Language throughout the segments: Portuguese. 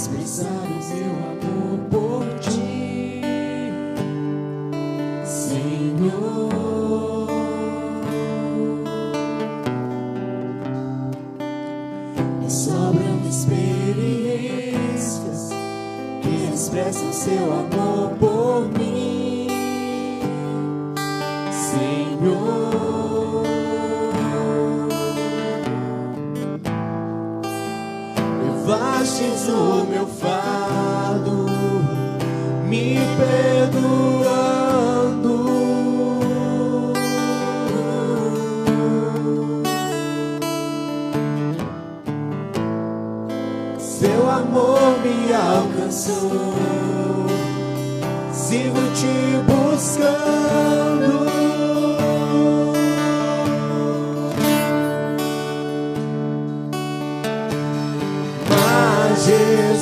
expressar o meu amor por ti, Senhor. Me sobram experiências que expressam seu amor por mim, Senhor. Levastes o meu fardo, me perdoando. Seu amor me alcançou, sigo te buscando.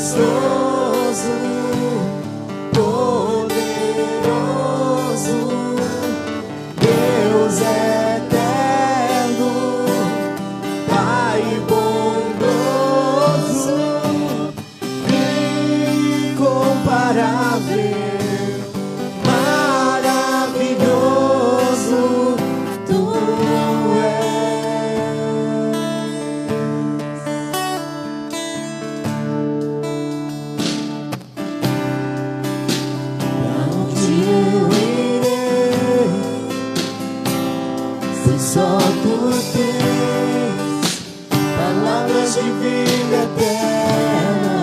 Majestoso, poderoso, Deus eterno, Pai bondoso, incomparável, maravilhoso, Tu só Tu tens palavras de vida eterna.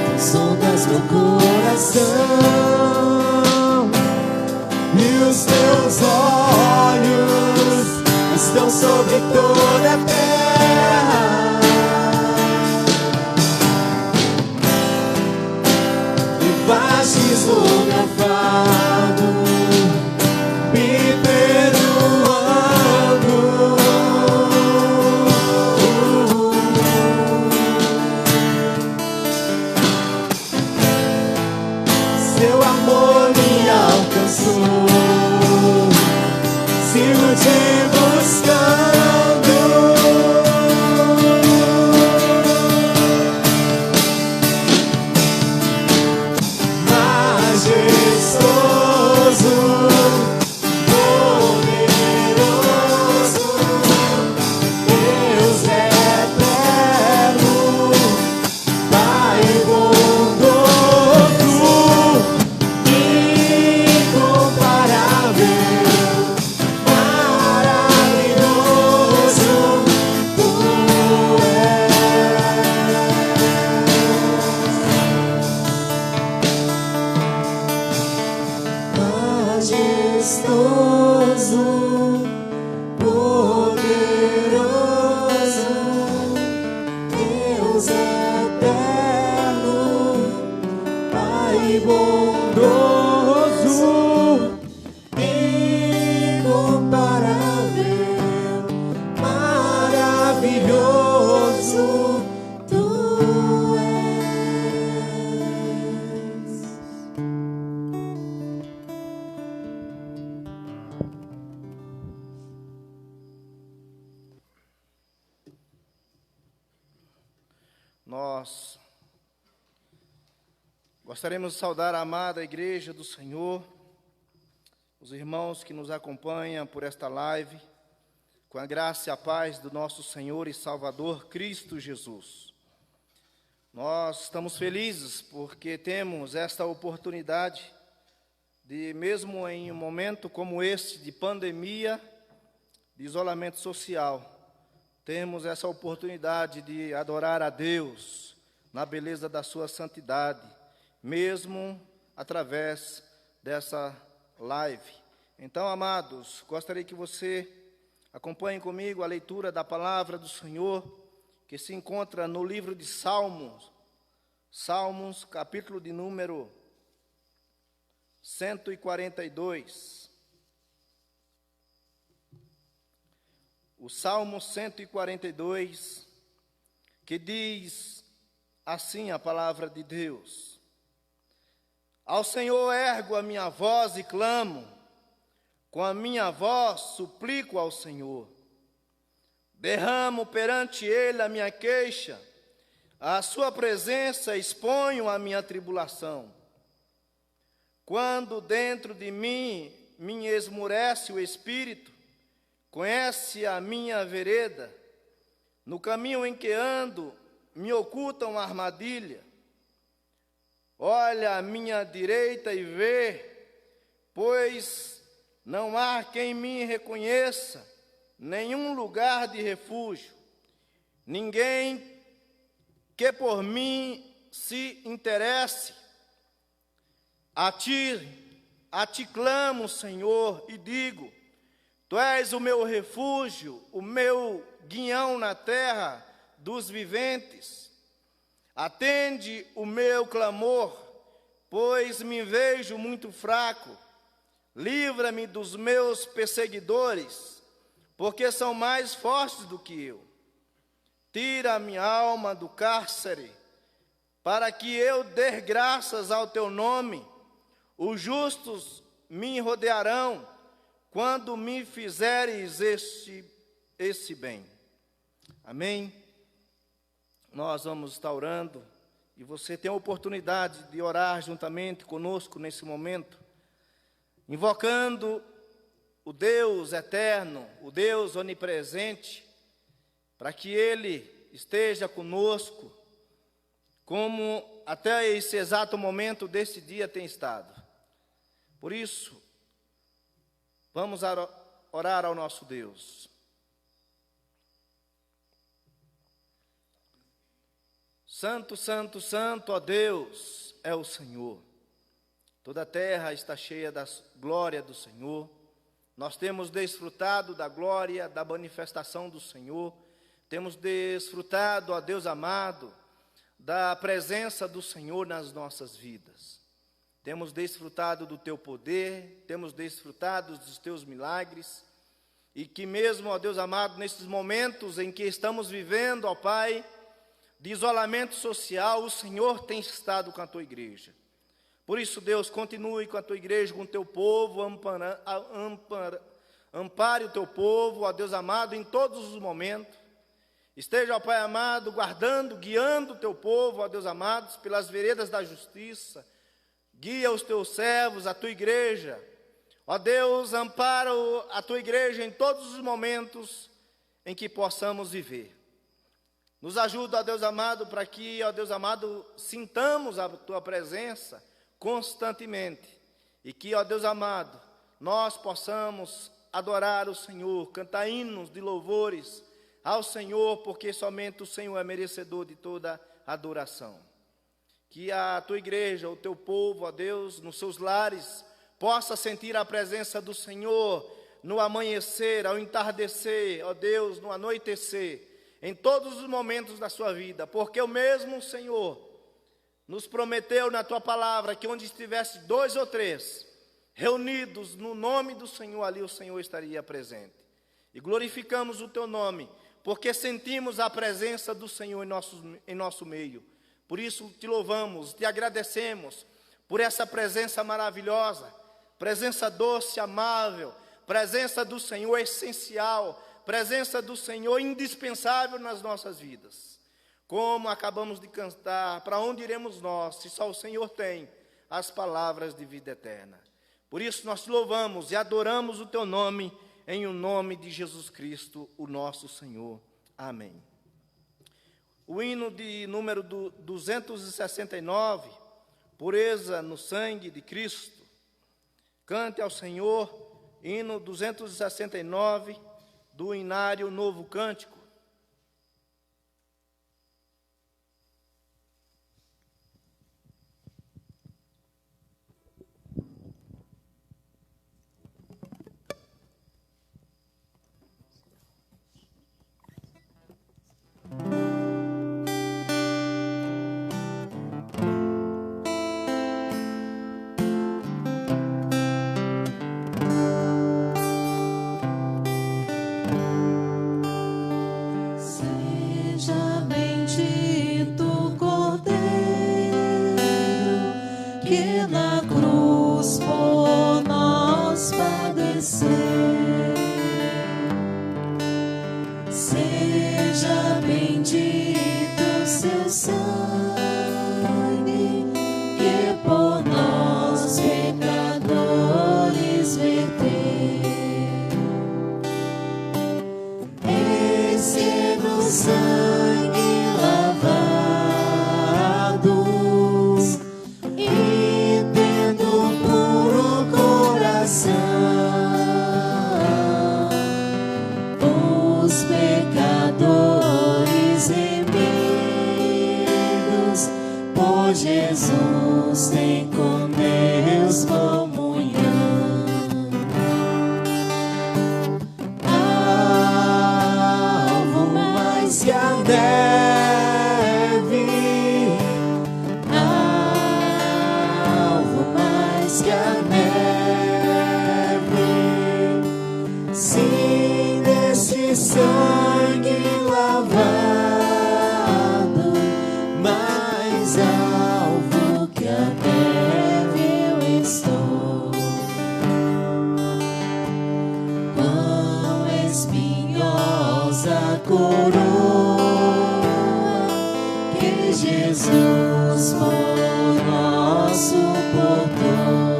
Tu sondas meu coração e os Teus olhos estão sobre toda a terra. Levastes o meu fardo, me perdoando. Seu amor me alcançou, sigo te buscando. Majestoso, poderoso, Deus eterno, Pai bondoso, incomparável, maravilhoso, Tu majestoso, poderoso, Deus eterno, Pai bondoso, incomparável, maravilhoso, Tu és. Nós gostaríamos de saudar a amada Igreja do Senhor, os irmãos que nos acompanham por esta live, com a graça e a paz do nosso Senhor e Salvador Cristo Jesus. Nós estamos felizes porque temos esta oportunidade de, mesmo em um momento como este, de pandemia, de isolamento social, temos essa oportunidade de adorar a Deus na beleza da sua santidade, mesmo através dessa live. Então, amados, gostaria que você acompanhe comigo a leitura da palavra do Senhor, que se encontra no livro de Salmos, capítulo de número 142. O Salmo 142, que diz assim a palavra de Deus: Ao Senhor ergo a minha voz e clamo, com a minha voz suplico ao Senhor. Derramo perante Ele a minha queixa, à sua presença exponho a minha tribulação. Quando dentro de mim me esmurece o espírito, conhece a minha vereda, no caminho em que ando me oculta uma armadilha. Olha à minha direita e vê, pois não há quem me reconheça, nenhum lugar de refúgio, ninguém que por mim se interesse. A ti clamo, Senhor, e digo: Tu és o meu refúgio, o meu guião na terra dos viventes. Atende o meu clamor, pois me vejo muito fraco. Livra-me dos meus perseguidores, porque são mais fortes do que eu. Tira a minha alma do cárcere, para que eu dê graças ao teu nome. Os justos me rodearão, quando me fizeres esse bem. Amém? Nós vamos estar orando, e você tem a oportunidade de orar juntamente conosco nesse momento, invocando o Deus eterno, o Deus onipresente, para que Ele esteja conosco, como até esse exato momento desse dia tem estado. Por isso, vamos orar ao nosso Deus. Santo, santo, santo, ó Deus, é o Senhor. Toda a terra está cheia da glória do Senhor. Nós temos desfrutado da glória, da manifestação do Senhor. Temos desfrutado, ó Deus amado, da presença do Senhor nas nossas vidas. Temos desfrutado do teu poder, temos desfrutado dos teus milagres. E que mesmo, ó Deus amado, nesses momentos em que estamos vivendo, ó Pai, de isolamento social, o Senhor tem estado com a tua igreja. Por isso, Deus, continue com a tua igreja, com o teu povo, ampare o teu povo, ó Deus amado, em todos os momentos. Esteja, ó Pai amado, guardando, guiando o teu povo, ó Deus amado, pelas veredas da justiça. Guia os teus servos, a tua igreja. Ó Deus, ampara a tua igreja em todos os momentos em que possamos viver. Nos ajuda, ó Deus amado, para que, ó Deus amado, sintamos a tua presença constantemente. E que, ó Deus amado, nós possamos adorar o Senhor, cantar hinos de louvores ao Senhor, porque somente o Senhor é merecedor de toda adoração. Que a tua igreja, o teu povo, ó Deus, nos seus lares, possa sentir a presença do Senhor no amanhecer, ao entardecer, ó Deus, no anoitecer, em todos os momentos da sua vida, porque o mesmo Senhor nos prometeu na tua palavra que onde estivesse 2 ou 3 reunidos no nome do Senhor, ali o Senhor estaria presente. E glorificamos o teu nome, porque sentimos a presença do Senhor em nosso meio. Por isso te louvamos, te agradecemos por essa presença maravilhosa, presença doce, amável, presença do Senhor essencial, presença do Senhor indispensável nas nossas vidas. Como acabamos de cantar, para onde iremos nós, se só o Senhor tem as palavras de vida eterna? Por isso nós te louvamos e adoramos o teu nome, em o nome de Jesus Cristo, o nosso Senhor. Amém. O hino de número 269, Pureza no Sangue de Cristo. Cante ao Senhor, hino 269, do Inário Novo Cântico. Say Jesus tem com Deus comunhão. Alvo mais que a neve, alvo mais que a neve, sim, deste sangue lavado, mais alvo que a neve eu estou. Quão espinhosa a coroa que Jesus por nós suportou.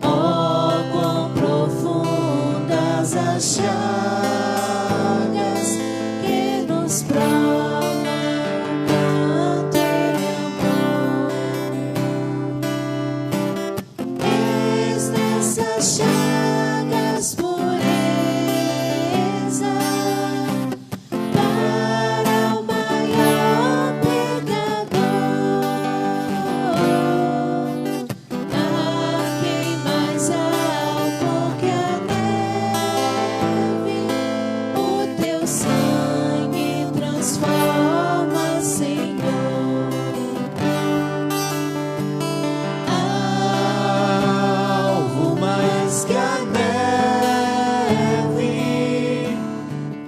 Oh, quão profundas as chagas que nos provam quanto Ele amou. Eis nessas chagas pureza para o maior pecador. A quem mais alto que a neve, o teu sangue transforma, Senhor. Alvo mais que a neve,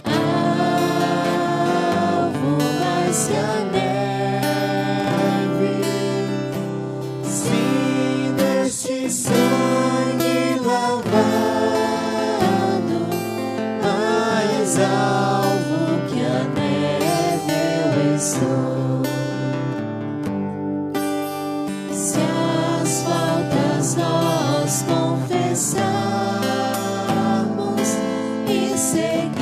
alvo mais que a neve, sim, deste sangue lavado, mais alvo que a neve eu estou. Se as faltas nós confessarmos e seguirmos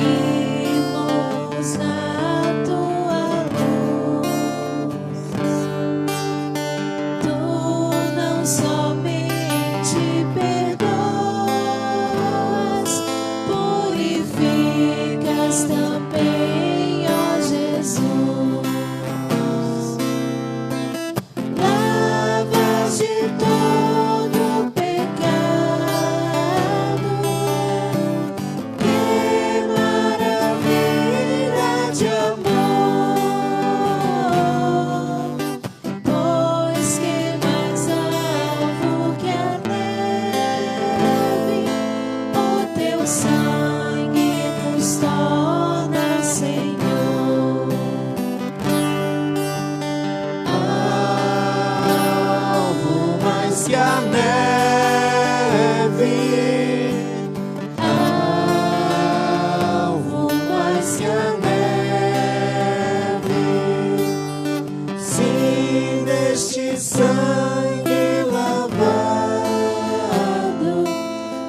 na tua luz, tu não somente perdoas, purificas também, ó Jesus. Lavas de todo pecado, que maravilha de amor, pois que mais alvo que a neve, o teu sangue nos torna, Senhor. Alvo mais que a neve, alvo mais que a neve, sim, deste sangue lavado,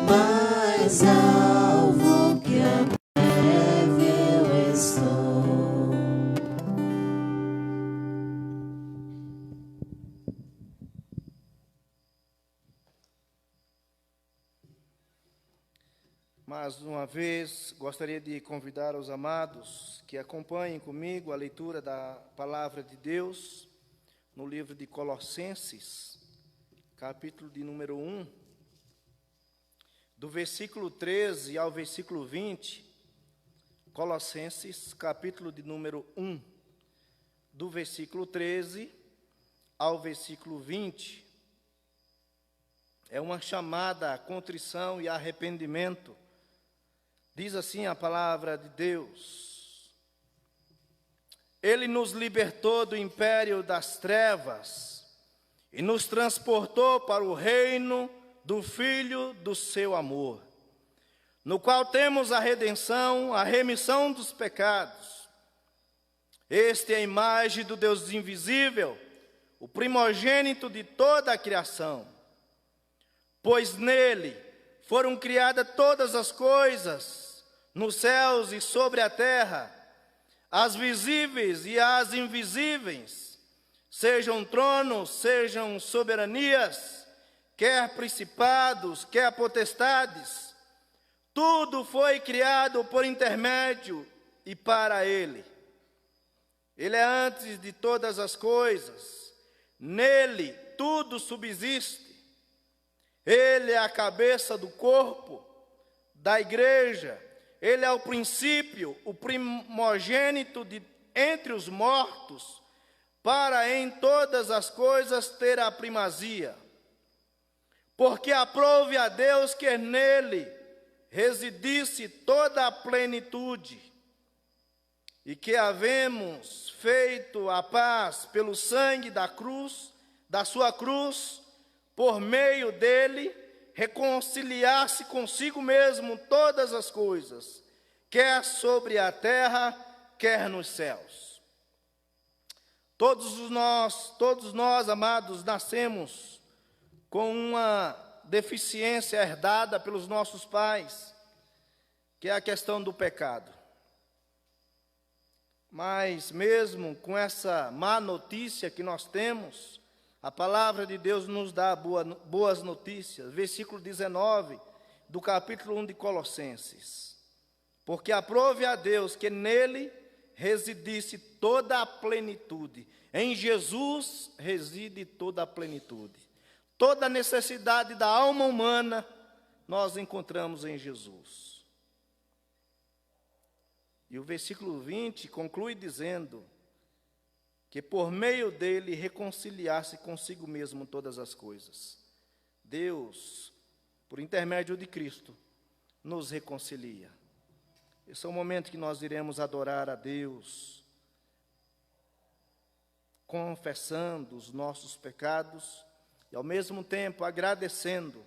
mais alvo que a neve eu estou. Mais uma vez, gostaria de convidar os amados que acompanhem comigo a leitura da Palavra de Deus no livro de Colossenses, capítulo de número 1, do versículo 13 ao versículo 20. Colossenses, capítulo de número 1, do versículo 13 ao versículo 20. É uma chamada à contrição e arrependimento. Diz assim a palavra de Deus: Ele nos libertou do império das trevas e nos transportou para o reino do Filho do seu amor, no qual temos a redenção, a remissão dos pecados. Este é a imagem do Deus invisível, o primogênito de toda a criação. Pois nele foram criadas todas as coisas, nos céus e sobre a terra, as visíveis e as invisíveis, sejam tronos, sejam soberanias, quer principados, quer potestades, tudo foi criado por intermédio e para ele. Ele é antes de todas as coisas, nele tudo subsiste. Ele é a cabeça do corpo, da igreja. Ele é o princípio, o primogênito entre os mortos, para em todas as coisas ter a primazia. Porque aprouve a Deus que nele residisse toda a plenitude, e que havemos feito a paz pelo sangue da cruz, da sua cruz, por meio dele, reconciliar-se consigo mesmo todas as coisas, quer sobre a terra, quer nos céus. Todos nós, amados, nascemos com uma deficiência herdada pelos nossos pais, que é a questão do pecado. Mas mesmo com essa má notícia que nós temos, a palavra de Deus nos dá boas notícias. Versículo 19 do capítulo 1 de Colossenses. Porque aprove a Deus que nele residisse toda a plenitude. Em Jesus reside toda a plenitude. Toda a necessidade da alma humana nós encontramos em Jesus. E o versículo 20 conclui dizendo que por meio dele reconciliar-se consigo mesmo todas as coisas. Deus, por intermédio de Cristo, nos reconcilia. Esse é o momento que nós iremos adorar a Deus, confessando os nossos pecados e ao mesmo tempo agradecendo,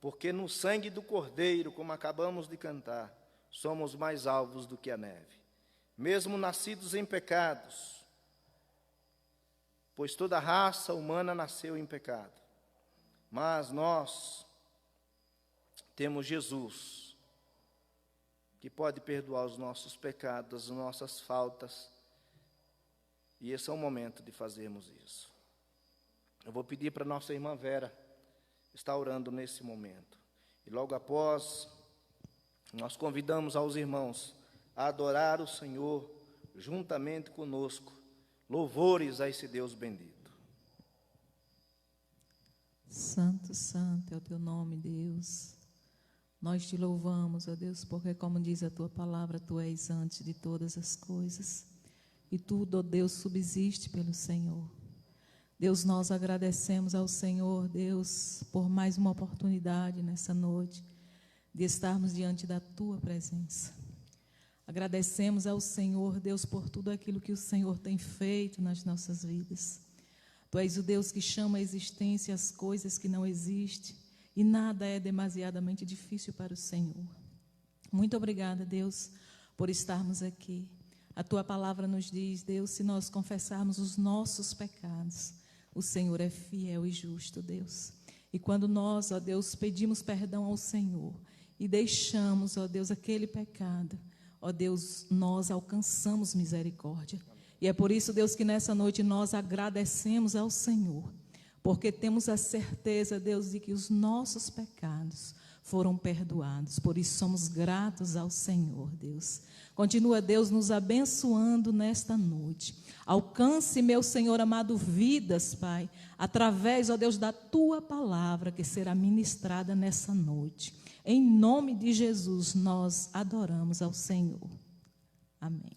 porque no sangue do Cordeiro, como acabamos de cantar, somos mais alvos do que a neve. Mesmo nascidos em pecados, pois toda a raça humana nasceu em pecado. Mas nós temos Jesus, que pode perdoar os nossos pecados, as nossas faltas. E esse é o momento de fazermos isso. Eu vou pedir para nossa irmã Vera estar orando nesse momento. E logo após, nós convidamos aos irmãos a adorar o Senhor juntamente conosco. Louvores a esse Deus bendito. Santo, santo é o teu nome, Deus. Nós te louvamos, ó Deus, porque como diz a tua palavra, tu és antes de todas as coisas. E tudo, ó Deus, subsiste pelo Senhor. Deus, nós agradecemos ao Senhor, Deus, por mais uma oportunidade nessa noite de estarmos diante da tua presença. Agradecemos ao Senhor, Deus, por tudo aquilo que o Senhor tem feito nas nossas vidas. Tu és o Deus que chama à existência as coisas que não existem, e nada é demasiadamente difícil para o Senhor. Muito obrigada, Deus, por estarmos aqui. A tua palavra nos diz, Deus, se nós confessarmos os nossos pecados, o Senhor é fiel e justo, Deus. E quando nós, ó Deus, pedimos perdão ao Senhor e deixamos, ó Deus, aquele pecado, ó Deus, nós alcançamos misericórdia. E é por isso, Deus, que nessa noite nós agradecemos ao Senhor, porque temos a certeza, Deus, de que os nossos pecados foram perdoados. Por isso somos gratos ao Senhor, Deus. Continua, Deus, nos abençoando nesta noite. Alcance, meu Senhor amado, vidas, Pai, através, ó Deus, da tua palavra que será ministrada nessa noite. Em nome de Jesus, nós adoramos ao Senhor. Amém.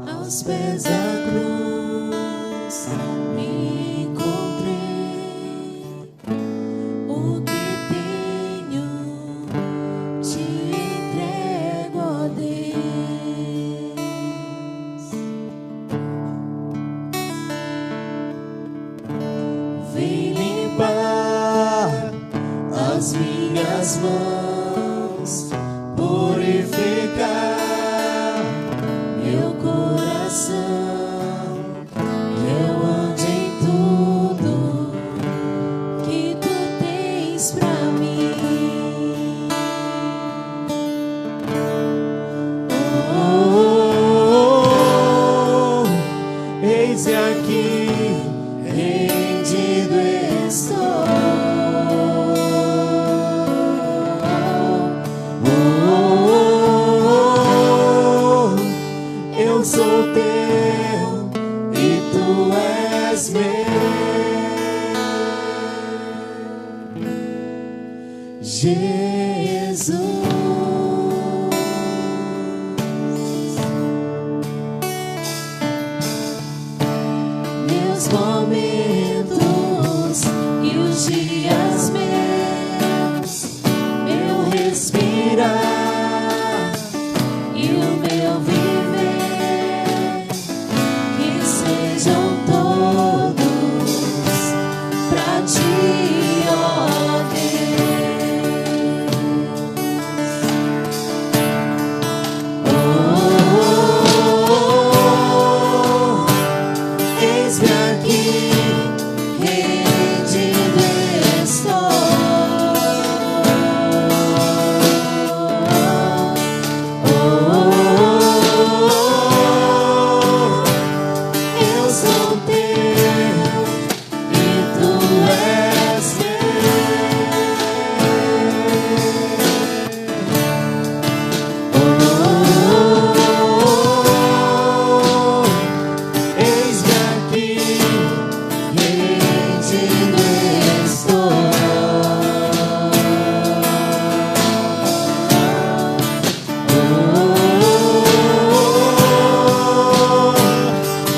Aos pés da cruz me encontrei, o que tenho te entrego, ó Deus. Vem limpar as minhas mãos, purificar meu coração, eu ando em tudo que tu tens Jesus. Meus momentos e os dias meus, meu respirar e o meu viver, que sejam todos pra ti, ó Deus. Eis-me aqui, rendido estou. Eu sou teu e tu és Eis-me aqui, rendido estou.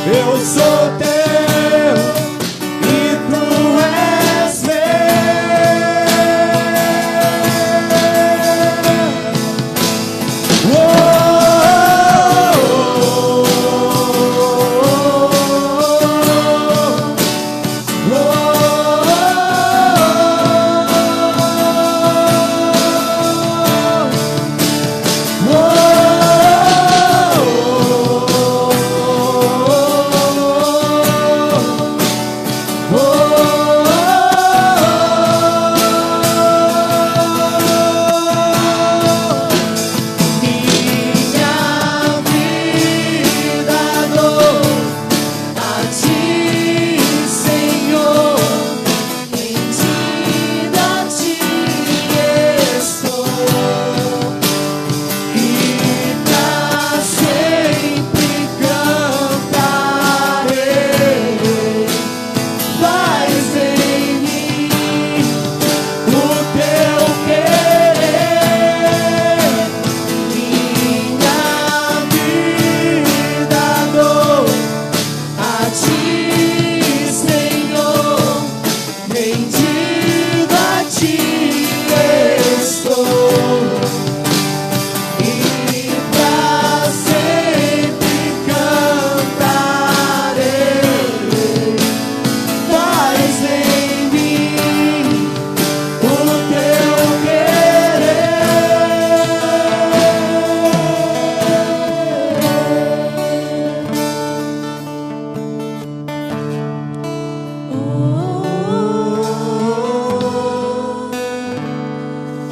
Eu sou teu e tu és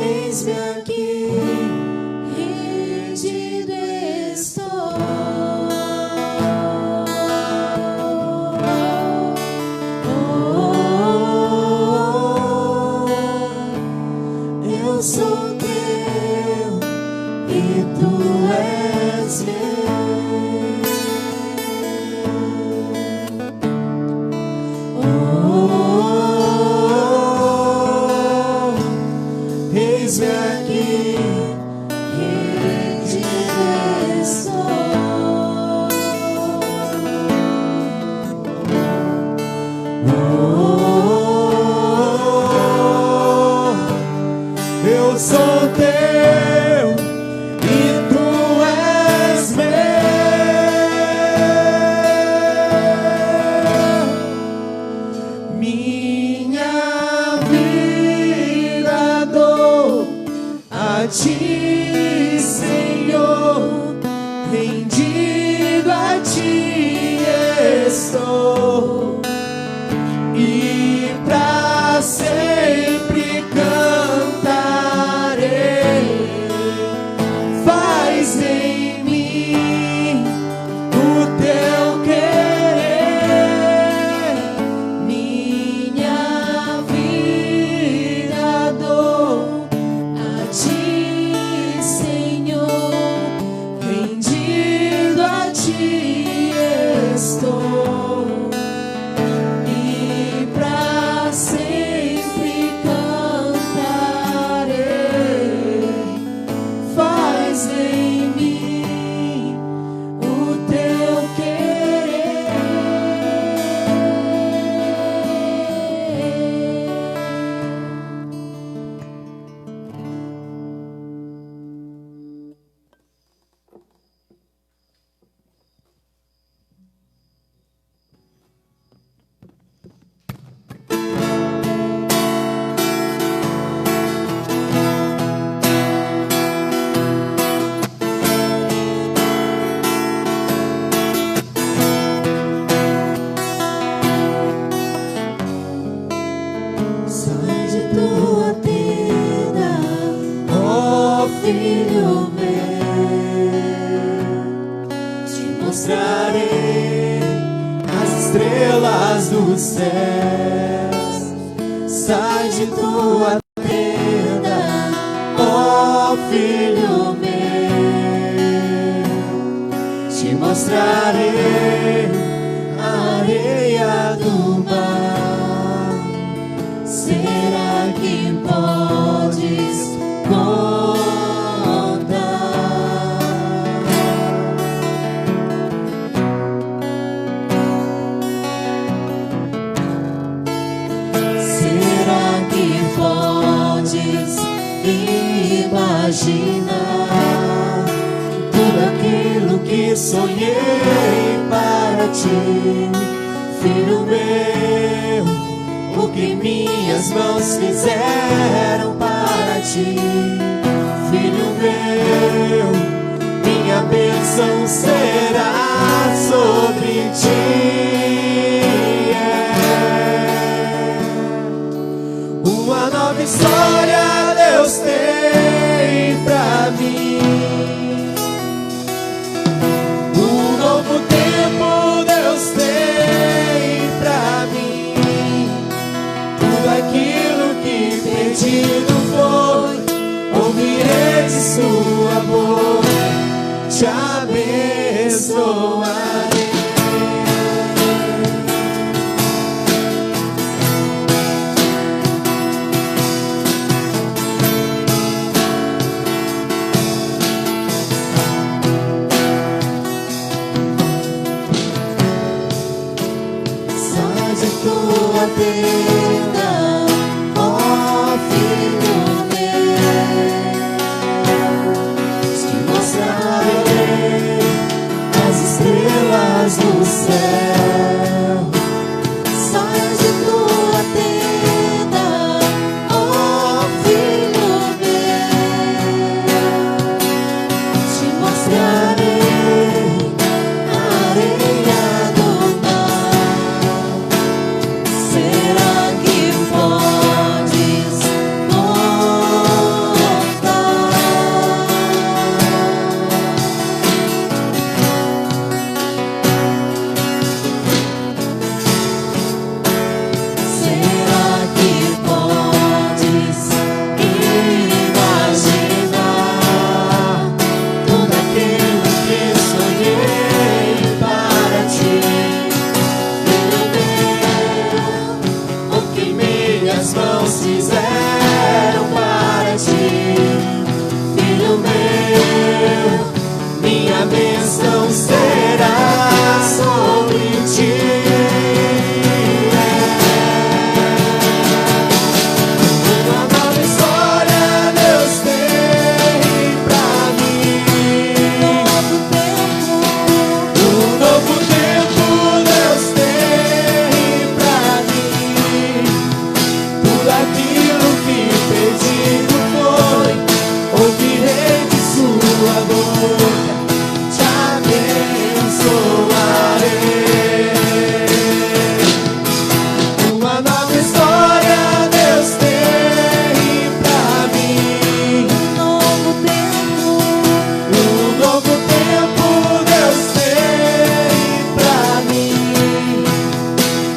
Eis-me aqui, rendido estou. Eu sou teu e tu és Eis-me aqui, rendido estou. Eu sou teu e tu és meu. Minha vida dou a ti, Senhor, rendido a ti estou, e pra sempre cantarei. Faz em mim o teu querer, minha vida dou a ti, Filho meu, te mostrarei as estrelas dos céus. Sai de tua tenda, ó Filho meu, te mostrarei a areia do mar. Será que podes contar? Será que podes imaginar tudo aquilo que sonhei para ti, Filho meu? O que minhas mãos fizeram para ti, Filho meu, minha bênção será sobre ti. Uma nova história Deus tem pra mim, um novo tempo Deus tem pra mim. Tudo aquilo que pedido foi, ouvirei de sua boca, te abençoarei. Sai de tua tenda, ó Filho meu, te mostrarei as estrelas do céu. Sai de tua tenda, ó Filho meu, te mostrarei a areia do mar. Será que podes contar? Será que podes imaginar tudo aquilo que sonhei para ti, Filho meu? O que minhas mãos fizeram para ti, Filho meu, minha bênção será sobre ti. Uma nova história Deus tem pra mim, um novo tempo Deus tem pra mim. Tudo aquilo que pedido foi, ouvirei de sua boca, te abençoarei. Uma nova história Deus tem pra mim, um novo tempo Deus tem pra mim.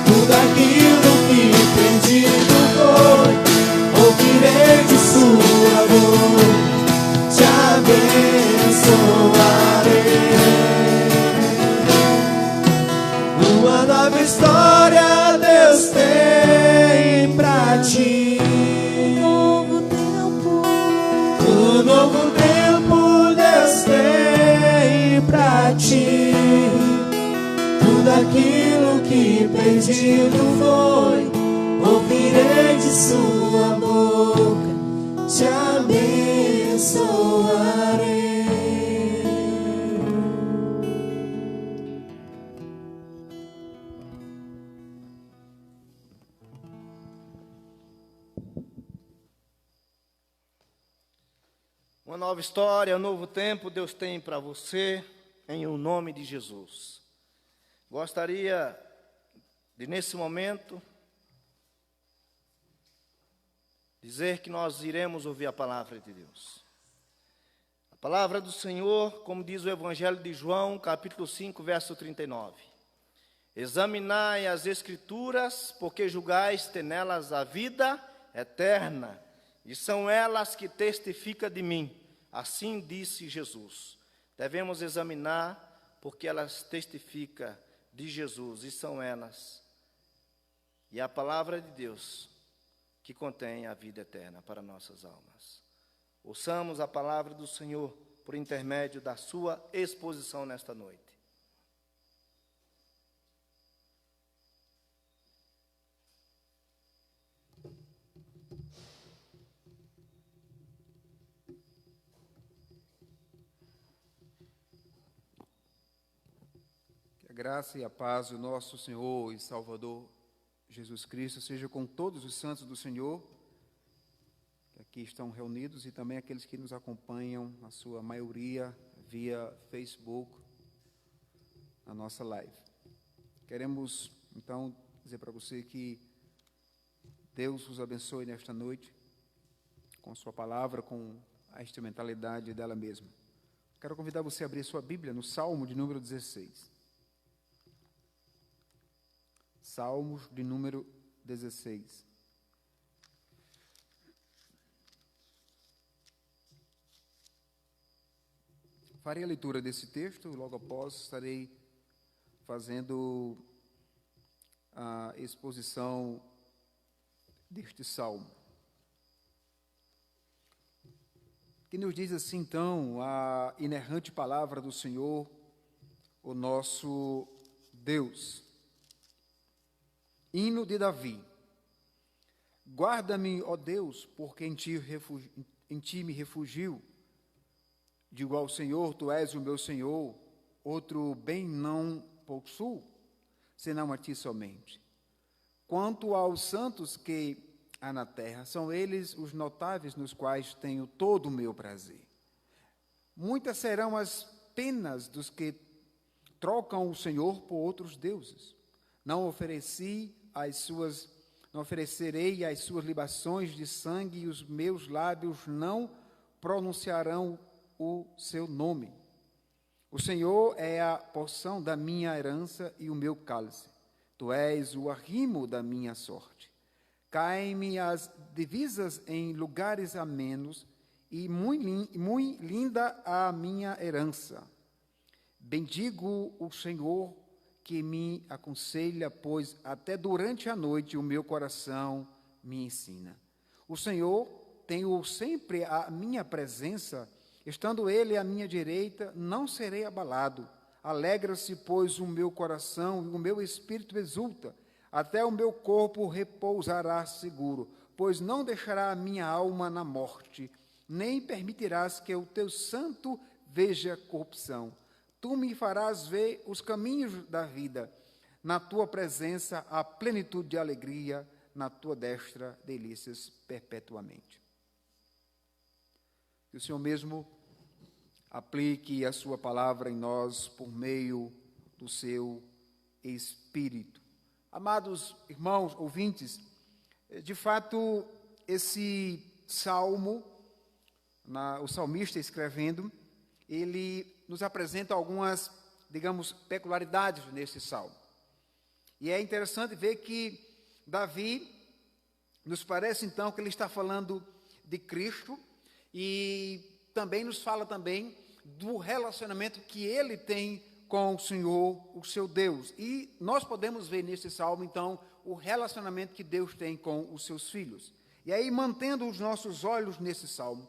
Tudo aquilo que pedido foi, ouvirei de sua boca, te abençoarei. Uma nova história Deus tem pra ti, um novo tempo Deus tem pra ti. Tudo aquilo que pedido foi, ouvirei de sua boca, te abençoarei. Uma nova história, um novo tempo Deus tem para você, em o nome de Jesus. Gostaria de, nesse momento, dizer que nós iremos ouvir a palavra de Deus. A palavra do Senhor, como diz o Evangelho de João, capítulo 5, verso 39. Examinai as Escrituras, porque julgais ter nelas a vida eterna, e são elas que testificam de mim. Assim disse Jesus. Devemos examinar, porque elas testificam de Jesus, e são elas. E a palavra de Deus, que contém a vida eterna para nossas almas. Ouçamos a palavra do Senhor por intermédio da sua exposição nesta noite. Que a graça e a paz do nosso Senhor e Salvador Jesus Cristo seja com todos os santos do Senhor, que aqui estão reunidos, e também aqueles que nos acompanham, a sua maioria, via Facebook, na nossa live. Queremos, então, dizer para você que Deus os abençoe nesta noite, com sua palavra, com a instrumentalidade dela mesma. Quero convidar você a abrir sua Bíblia no Salmo de número 16. Salmos de número 16. Farei a leitura desse texto, logo após estarei fazendo a exposição deste salmo. Que nos diz assim, então, a inerrante palavra do Senhor, o nosso Deus. Hino de Davi. Guarda-me, ó Deus, porque em ti me refugio. Digo ao Senhor, tu és o meu Senhor, outro bem não possuo, senão a ti somente. Quanto aos santos que há na terra, são eles os notáveis nos quais tenho todo o meu prazer. Muitas serão as penas dos que trocam o Senhor por outros deuses. Não oferecerei as suas libações de sangue, e os meus lábios não pronunciarão o seu nome. O Senhor é a porção da minha herança e o meu cálice. Tu és o arrimo da minha sorte. Caem-me as divisas em lugares amenos, e muito linda a minha herança. Bendigo o Senhor que me aconselha, pois até durante a noite o meu coração me ensina. O Senhor tem-o sempre à minha presença, estando Ele à minha direita, não serei abalado. Alegra-se, pois, o meu coração e o meu espírito exulta, até o meu corpo repousará seguro, pois não deixará a minha alma na morte, nem permitirás que o teu santo veja corrupção. Tu me farás ver os caminhos da vida. Na tua presença há plenitude de alegria, na tua destra delícias perpetuamente. Que o Senhor mesmo aplique a sua palavra em nós por meio do seu Espírito. Amados irmãos, ouvintes, de fato, esse salmo, o salmista escrevendo, ele nos apresenta algumas, digamos, peculiaridades nesse salmo. E é interessante ver que Davi, nos parece então que ele está falando de Cristo, e também nos fala também do relacionamento que ele tem com o Senhor, o seu Deus. E nós podemos ver nesse salmo, então, o relacionamento que Deus tem com os seus filhos. E aí, mantendo os nossos olhos nesse salmo,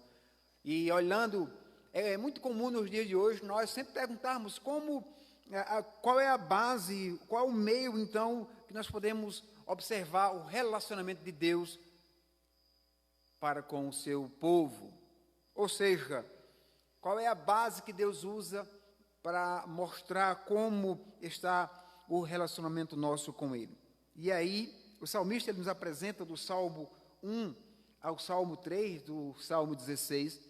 e olhando, é muito comum nos dias de hoje nós sempre perguntarmos qual é a base, qual é o meio, então, que nós podemos observar o relacionamento de Deus para com o seu povo. Ou seja, qual é a base que Deus usa para mostrar como está o relacionamento nosso com Ele. E aí, o salmista ele nos apresenta do Salmo 1 ao Salmo 3, do Salmo 16,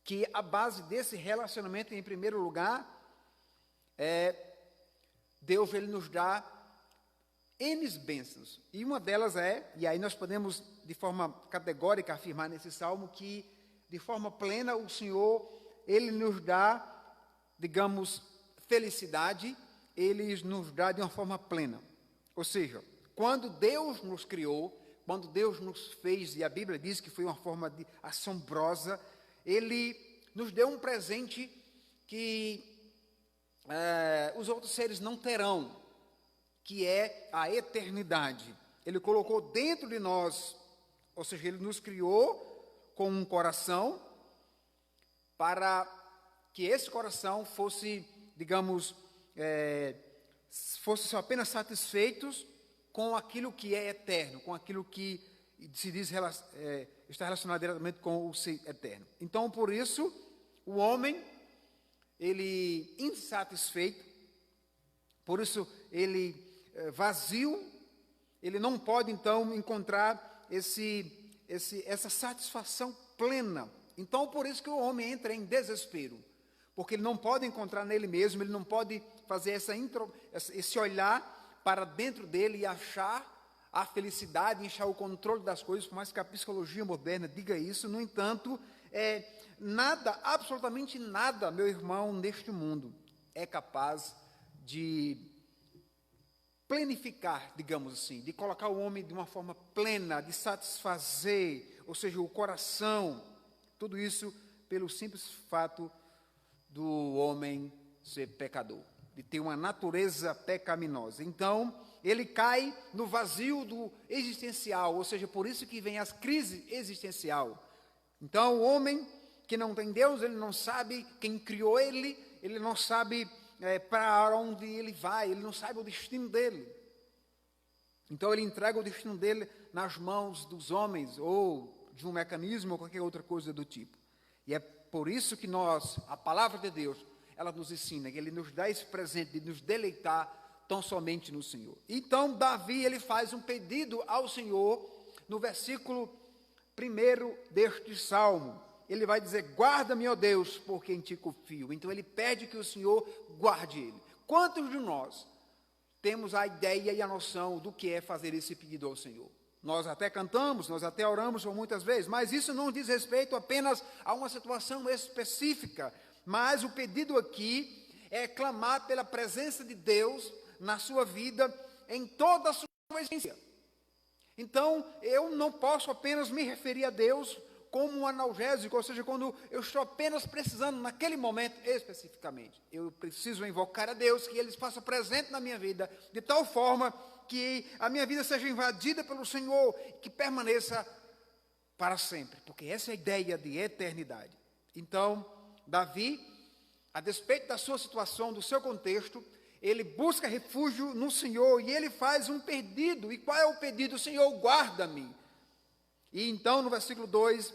que a base desse relacionamento, em primeiro lugar, Deus ele nos dá N bênçãos. E uma delas e aí nós podemos, de forma categórica, afirmar nesse Salmo que, de forma plena, o Senhor ele nos dá, digamos, felicidade, ele nos dá de uma forma plena. Ou seja, quando Deus nos criou, quando Deus nos fez, e a Bíblia diz que foi uma forma assombrosa, ele nos deu um presente que os outros seres não terão, que é a eternidade. Ele colocou dentro de nós, ou seja, ele nos criou com um coração, para que esse coração fosse, digamos, fosse apenas satisfeitos com aquilo que é eterno, com aquilo que se diz está relacionado diretamente com o ser eterno. Então, por isso, o homem, ele insatisfeito, por isso ele vazio, ele não pode então encontrar essa satisfação plena. Então, por isso que o homem entra em desespero, porque ele não pode encontrar nele mesmo, ele não pode fazer esse olhar para dentro dele e achar a felicidade, achar o controle das coisas, por mais que a psicologia moderna diga isso. No entanto, nada, absolutamente nada, meu irmão, neste mundo é capaz de planificar, digamos assim, de colocar o homem de uma forma plena, de satisfazer, ou seja, o coração, tudo isso pelo simples fato do homem ser pecador, de ter uma natureza pecaminosa. Então, ele cai no vazio do existencial, ou seja, por isso que vem as crises existencial. Então, o homem que não tem Deus, ele não sabe quem criou ele não sabe para onde ele vai, ele não sabe o destino dele. Então, ele entrega o destino dele nas mãos dos homens, ou de um mecanismo, ou qualquer outra coisa do tipo. E é por isso que a palavra de Deus, ela nos ensina, que ele nos dá esse presente de nos deleitar tão somente no Senhor. Então, Davi, ele faz um pedido ao Senhor, no versículo 1 deste salmo. Ele vai dizer: guarda-me, ó Deus, porque em ti confio. Então, ele pede que o Senhor guarde ele. Quantos de nós temos a ideia e a noção do que é fazer esse pedido ao Senhor? Nós até cantamos, nós até oramos por muitas vezes, mas isso não diz respeito apenas a uma situação específica. Mas o pedido aqui é clamar pela presença de Deus na sua vida, em toda a sua essência. Então, eu não posso apenas me referir a Deus como um analgésico, ou seja, quando eu estou apenas precisando naquele momento especificamente. Eu preciso invocar a Deus, que Ele se faça presente na minha vida, de tal forma que a minha vida seja invadida pelo Senhor, que permaneça para sempre, porque essa é a ideia de eternidade. Então, Davi, a despeito da sua situação, do seu contexto, ele busca refúgio no Senhor e ele faz um pedido. E qual é o pedido? Senhor, guarda-me. E então, no versículo 2,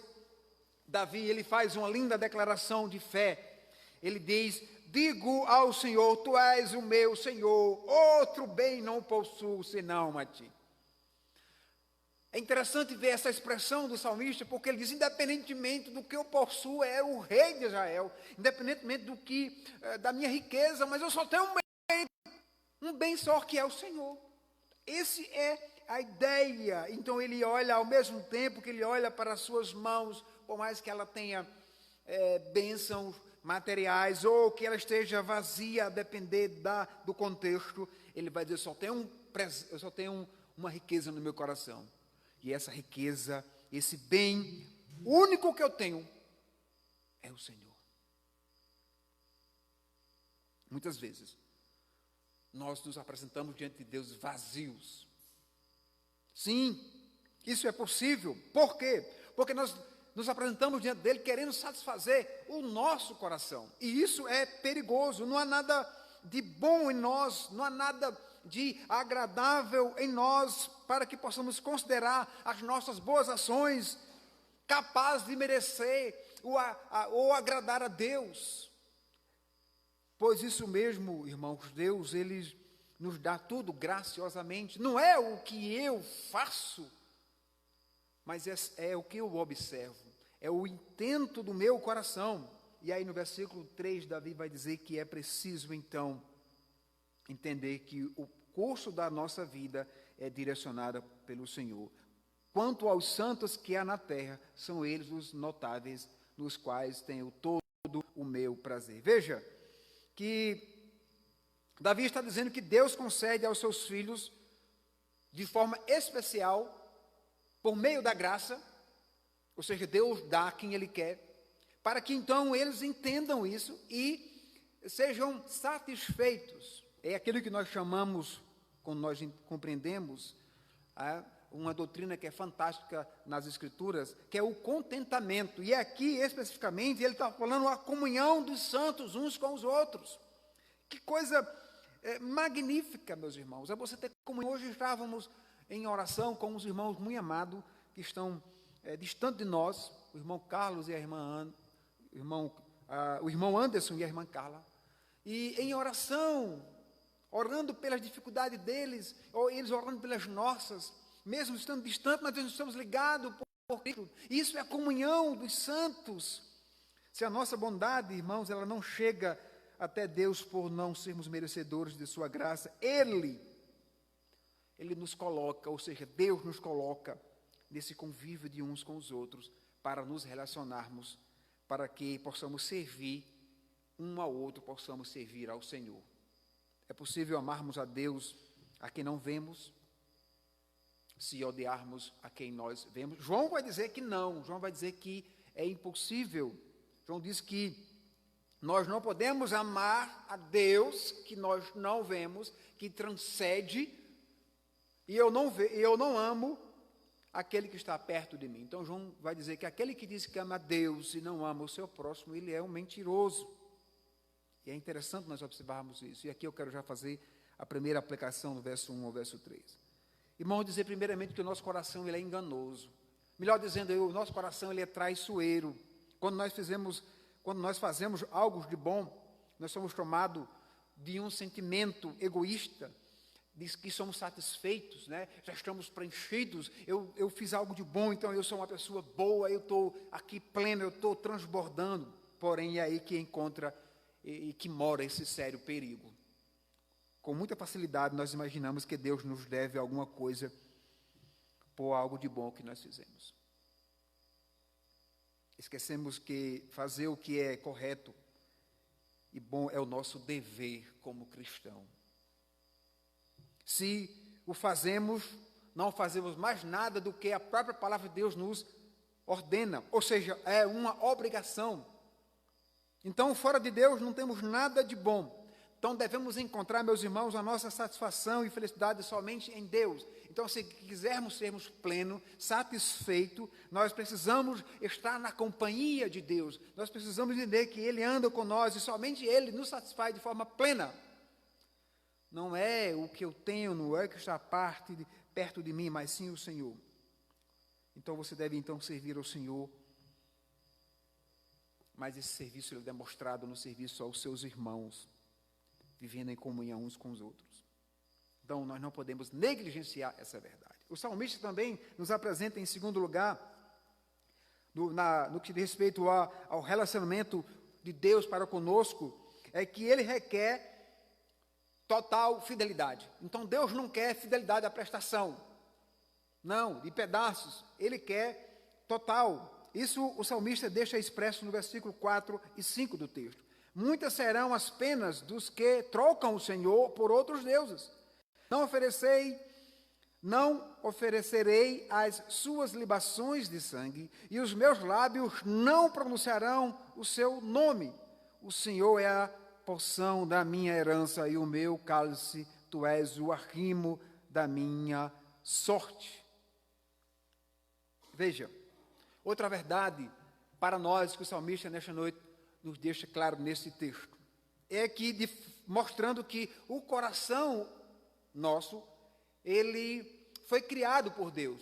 Davi, ele faz uma linda declaração de fé. Ele diz: digo ao Senhor, tu és o meu Senhor, outro bem não possuo senão a ti. É interessante ver essa expressão do salmista, porque ele diz: independentemente do que eu possuo, é o rei de Israel, independentemente da minha riqueza, mas eu só tenho um bem só, que é o Senhor. Esse é a ideia. Então ele olha, ao mesmo tempo que ele olha para as suas mãos, por mais que ela tenha bênçãos materiais, ou que ela esteja vazia, a depender do contexto, ele vai dizer: eu só tenho uma riqueza no meu coração. E essa riqueza, esse bem único que eu tenho, é o Senhor. Muitas vezes, nós nos apresentamos diante de Deus vazios. Sim, isso é possível. Por quê? Porque nós nos apresentamos diante dele querendo satisfazer o nosso coração. E isso é perigoso. Não há nada de bom em nós, não há nada de agradável em nós para que possamos considerar as nossas boas ações capazes de merecer ou agradar a Deus. Pois isso mesmo, irmãos, Deus, Ele nos dá tudo graciosamente. Não é o que eu faço, mas é o que eu observo. É o intento do meu coração. E aí no versículo 3, Davi vai dizer que é preciso, então, entender que o curso da nossa vida é direcionado pelo Senhor. Quanto aos santos que há na terra, são eles os notáveis, nos quais tenho todo todo o meu prazer. Veja que Davi está dizendo que Deus concede aos seus filhos, de forma especial, por meio da graça, ou seja, Deus dá a quem Ele quer, para que então eles entendam isso e sejam satisfeitos. É aquilo que nós chamamos, quando nós compreendemos, uma doutrina que é fantástica nas Escrituras, que é o contentamento. E aqui, especificamente, ele está falando a comunhão dos santos uns com os outros. Que coisa magnífica, meus irmãos, é você ter comunhão. Hoje estávamos em oração com os irmãos muito amados, que estão distante de nós, o irmão Carlos e a irmã o irmão Anderson e a irmã Carla, e em oração, orando pelas dificuldades deles, ou eles orando pelas nossas, mesmo estando distantes, mas nós estamos ligados por Cristo. Isso é a comunhão dos santos. Se a nossa bondade, irmãos, ela não chega até Deus por não sermos merecedores de sua graça, Ele nos coloca, ou seja, Deus nos coloca nesse convívio de uns com os outros, para nos relacionarmos, para que possamos servir um ao outro, possamos servir ao Senhor. É possível amarmos a Deus a quem não vemos, se odiarmos a quem nós vemos? João vai dizer que não, João vai dizer que é impossível. João diz que nós não podemos amar a Deus que nós não vemos, que transcende, e eu não amo aquele que está perto de mim. Então João vai dizer que aquele que diz que ama a Deus e não ama o seu próximo, ele é um mentiroso. E é interessante nós observarmos isso. E aqui eu quero já fazer a primeira aplicação do verso 1 ao verso 3. Irmãos, dizer primeiramente que o nosso coração ele é enganoso. Melhor dizendo, o nosso coração ele é traiçoeiro. Quando nós fazemos algo de bom, nós somos tomados de um sentimento egoísta, diz que somos satisfeitos, né? Já estamos preenchidos, eu fiz algo de bom, então eu sou uma pessoa boa, eu estou aqui pleno, eu estou transbordando. Porém, é aí que encontra e que mora esse sério perigo. Com muita facilidade, nós imaginamos que Deus nos deve alguma coisa por algo de bom que nós fizemos. Esquecemos que fazer o que é correto e bom é o nosso dever como cristão. Se o fazemos, não fazemos mais nada do que a própria palavra de Deus nos ordena, ou seja, é uma obrigação. Então, fora de Deus não temos nada de bom. Então, devemos encontrar, meus irmãos, a nossa satisfação e felicidade somente em Deus. Então, se quisermos sermos plenos, satisfeitos, nós precisamos estar na companhia de Deus. Nós precisamos entender que Ele anda com nós e somente Ele nos satisfaz de forma plena. Não é o que eu tenho, não é o que está perto de mim, mas sim o Senhor. Então, você deve então servir ao Senhor. Mas esse serviço ele é demonstrado no serviço aos seus irmãos, vivendo em comunhão uns com os outros. Então, nós não podemos negligenciar essa verdade. O salmista também nos apresenta, em segundo lugar, no que diz respeito ao relacionamento de Deus para conosco, é que ele requer total fidelidade. Então, Deus não quer fidelidade à prestação, não, de pedaços, ele quer total. Isso o salmista deixa expresso no versículo 4 e 5 do texto. Muitas serão as penas dos que trocam o Senhor por outros deuses. Não oferecerei as suas libações de sangue, e os meus lábios não pronunciarão o seu nome. O Senhor é a porção da minha herança e o meu cálice, tu és o arrimo da minha sorte. Veja, outra verdade para nós que o salmista nesta noite nos deixa claro nesse texto, é que mostrando que o coração nosso, ele foi criado por Deus.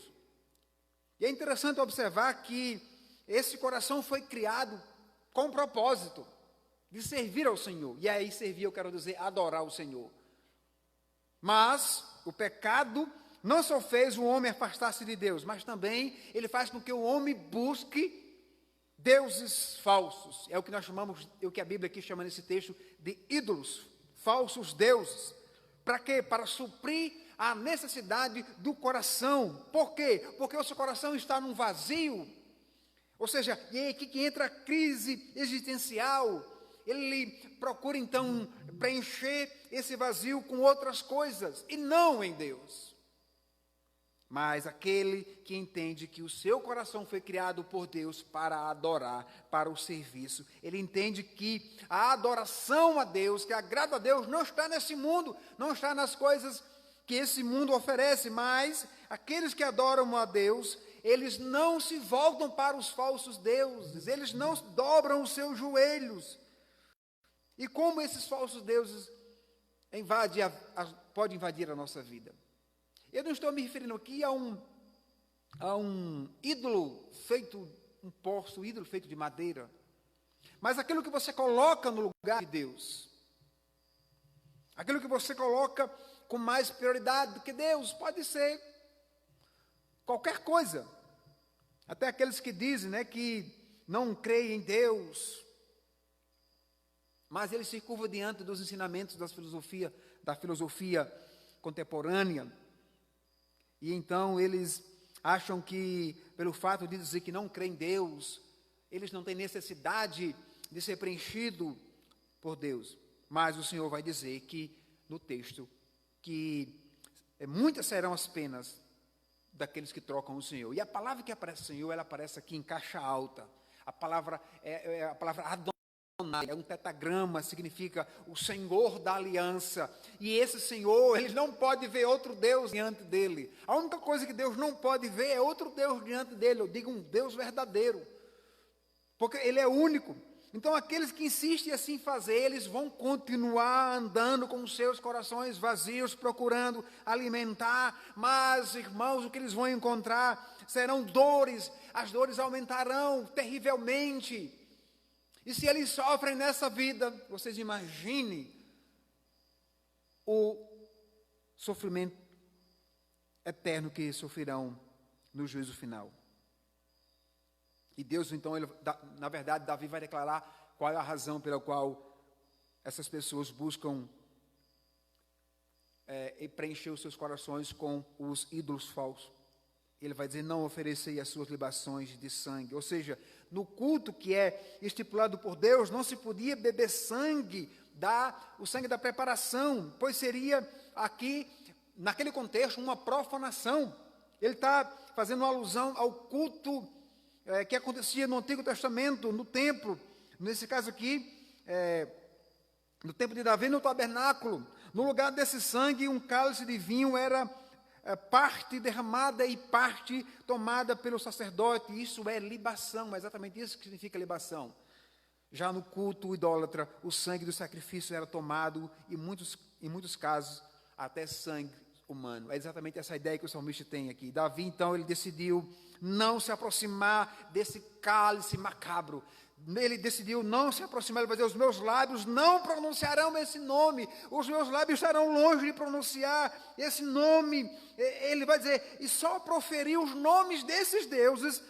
E é interessante observar que esse coração foi criado com o propósito de servir ao Senhor. E aí servir, eu quero dizer, adorar o Senhor. Mas o pecado não só fez o homem afastar-se de Deus, mas também ele faz com que o homem busque deuses falsos. É o que nós chamamos, é o que a Bíblia aqui chama nesse texto de ídolos, falsos deuses. Para quê? Para suprir a necessidade do coração. Por quê? Porque o seu coração está num vazio. Ou seja, e é aqui que entra a crise existencial. Ele procura então preencher esse vazio com outras coisas, e não em Deus. Mas aquele que entende que o seu coração foi criado por Deus para adorar, para o serviço, ele entende que a adoração a Deus, que agrada a Deus, não está nesse mundo, não está nas coisas que esse mundo oferece, mas aqueles que adoram a Deus, eles não se voltam para os falsos deuses, eles não dobram os seus joelhos. E como esses falsos deuses podem invadir a nossa vida? Eu não estou me referindo aqui a um ídolo feito, um poço, ídolo feito de madeira, mas aquilo que você coloca no lugar de Deus, aquilo que você coloca com mais prioridade do que Deus, pode ser qualquer coisa. Até aqueles que dizem, né, que não creem em Deus, mas eles se curvam diante dos ensinamentos da filosofia contemporânea. E então eles acham que, pelo fato de dizer que não creem em Deus, eles não têm necessidade de ser preenchido por Deus. Mas o Senhor vai dizer que, no texto, que muitas serão as penas daqueles que trocam o Senhor. E a palavra que aparece Senhor, ela aparece aqui em caixa alta. A palavra é a palavra Adonai, é um tetragrama, significa o Senhor da aliança. E esse Senhor, ele não pode ver outro Deus diante dele. A única coisa que Deus não pode ver é outro Deus diante dele. Eu digo um Deus verdadeiro, porque ele é único. Então aqueles que insistem assim em fazer, eles vão continuar andando com os seus corações vazios, procurando alimentar. Mas, irmãos, o que eles vão encontrar serão dores. As dores aumentarão terrivelmente. E se eles sofrem nessa vida, vocês imaginem o sofrimento eterno que sofrerão no juízo final. E Deus, então, na verdade, Davi vai declarar qual é a razão pela qual essas pessoas buscam preencher os seus corações com os ídolos falsos. Ele vai dizer, não oferecei as suas libações de sangue. Ou seja, no culto que é estipulado por Deus, não se podia beber sangue, o sangue da preparação, pois seria aqui, naquele contexto, uma profanação. Ele está fazendo alusão ao culto que acontecia no Antigo Testamento, no templo, nesse caso aqui, no templo de Davi, no tabernáculo. No lugar desse sangue, um cálice de vinho era parte derramada e parte tomada pelo sacerdote. Isso é libação, é exatamente isso que significa libação. Já no culto idólatra, o sangue do sacrifício era tomado, e em muitos casos, até sangue humano. É exatamente essa ideia que o salmista tem aqui. Davi, então, ele decidiu não se aproximar desse cálice macabro. Ele decidiu não se aproximar. Ele vai dizer, os meus lábios não pronunciarão esse nome. Os meus lábios estarão longe de pronunciar esse nome. Ele vai dizer, e só proferir os nomes desses deuses.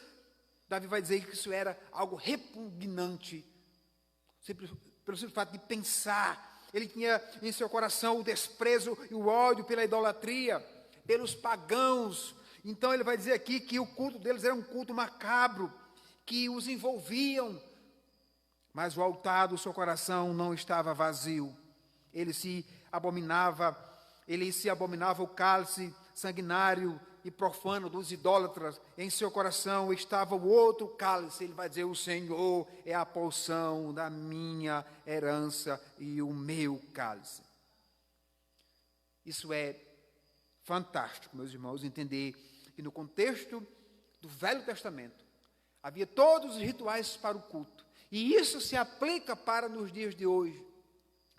Davi vai dizer que isso era algo repugnante. Pelo simples fato de pensar. Ele tinha em seu coração o desprezo e o ódio pela idolatria, pelos pagãos. Então ele vai dizer aqui que o culto deles era um culto macabro, que os envolviam. Mas o altar do seu coração não estava vazio. Ele se abominava o cálice sanguinário e profano dos idólatras. Em seu coração estava o outro cálice. Ele vai dizer, o Senhor é a porção da minha herança e o meu cálice. Isso é fantástico, meus irmãos, entender que no contexto do Velho Testamento havia todos os rituais para o culto. E isso se aplica para nos dias de hoje.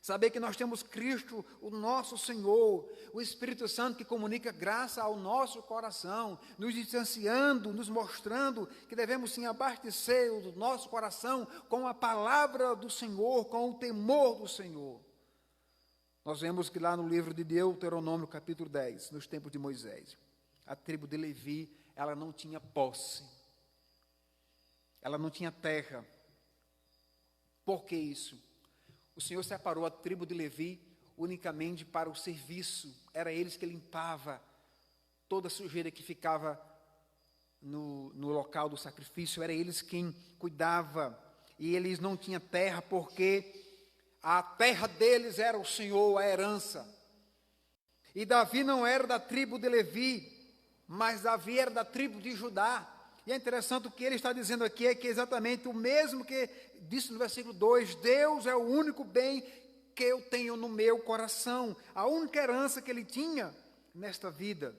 Saber que nós temos Cristo, o nosso Senhor, o Espírito Santo que comunica graça ao nosso coração, nos distanciando, nos mostrando que devemos sim abastecer o nosso coração com a palavra do Senhor, com o temor do Senhor. Nós vemos que lá no livro de Deuteronômio, capítulo 10, nos tempos de Moisés, a tribo de Levi, ela não tinha posse, ela não tinha terra. Por que isso? O Senhor separou a tribo de Levi unicamente para o serviço. Era eles que limpava toda a sujeira que ficava no local do sacrifício, era eles quem cuidava, e eles não tinham terra, porque a terra deles era o Senhor, a herança. E Davi não era da tribo de Levi, mas Davi era da tribo de Judá. E é interessante o que ele está dizendo aqui, é que é exatamente o mesmo que disse no versículo 2, Deus é o único bem que eu tenho no meu coração, a única herança que ele tinha nesta vida,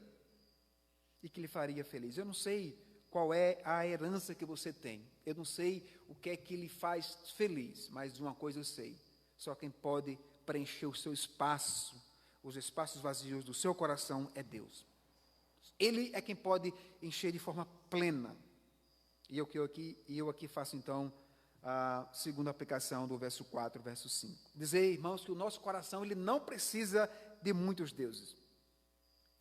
e que lhe faria feliz. Eu não sei qual é a herança que você tem, eu não sei o que é que lhe faz feliz, mas uma coisa eu sei, só quem pode preencher o seu espaço, os espaços vazios do seu coração é Deus. Ele é quem pode encher de forma plena. E eu aqui faço então a segunda aplicação do verso 4, verso 5. Dizer, irmãos, que o nosso coração ele não precisa de muitos deuses.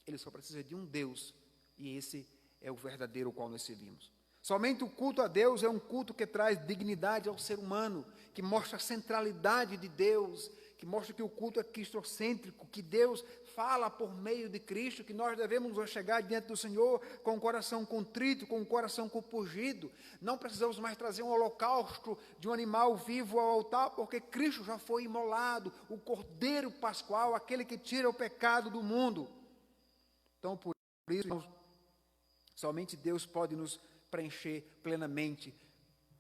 Ele só precisa de um Deus, e esse é o verdadeiro ao qual nós servimos. Somente o culto a Deus é um culto que traz dignidade ao ser humano, que mostra a centralidade de Deus, que mostra que o culto é cristocêntrico, que Deus fala por meio de Cristo, que nós devemos chegar diante do Senhor com o coração contrito, com o coração compungido. Não precisamos mais trazer um holocausto de um animal vivo ao altar, porque Cristo já foi imolado, o Cordeiro Pascual, aquele que tira o pecado do mundo. Então, por isso, somente Deus pode nos preencher plenamente,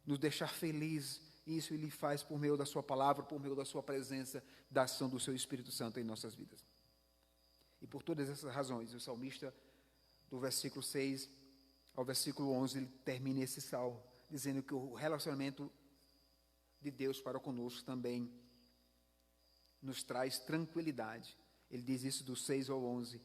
nos deixar felizes. Isso Ele faz por meio da sua palavra, por meio da sua presença, da ação do seu Espírito Santo em nossas vidas. E por todas essas razões, o salmista, do versículo 6 ao versículo 11, ele termina esse salmo, dizendo que o relacionamento de Deus para conosco também nos traz tranquilidade. Ele diz isso do 6 ao 11.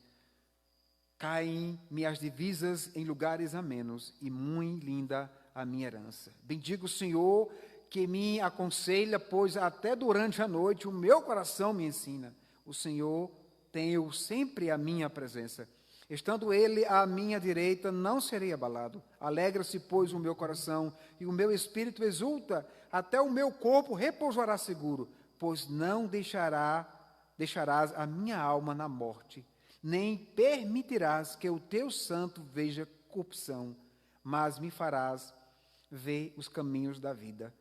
Caem-me as divisas em lugares amenos, e muito linda a minha herança. Bendigo o Senhor, que me aconselha, pois até durante a noite o meu coração me ensina. O Senhor tem eu sempre a minha presença. Estando Ele à minha direita, não serei abalado. Alegra-se, pois, o meu coração, e o meu espírito exulta, até o meu corpo repousará seguro, pois não deixarás a minha alma na morte, nem permitirás que o teu santo veja corrupção, mas me farás ver os caminhos da vida.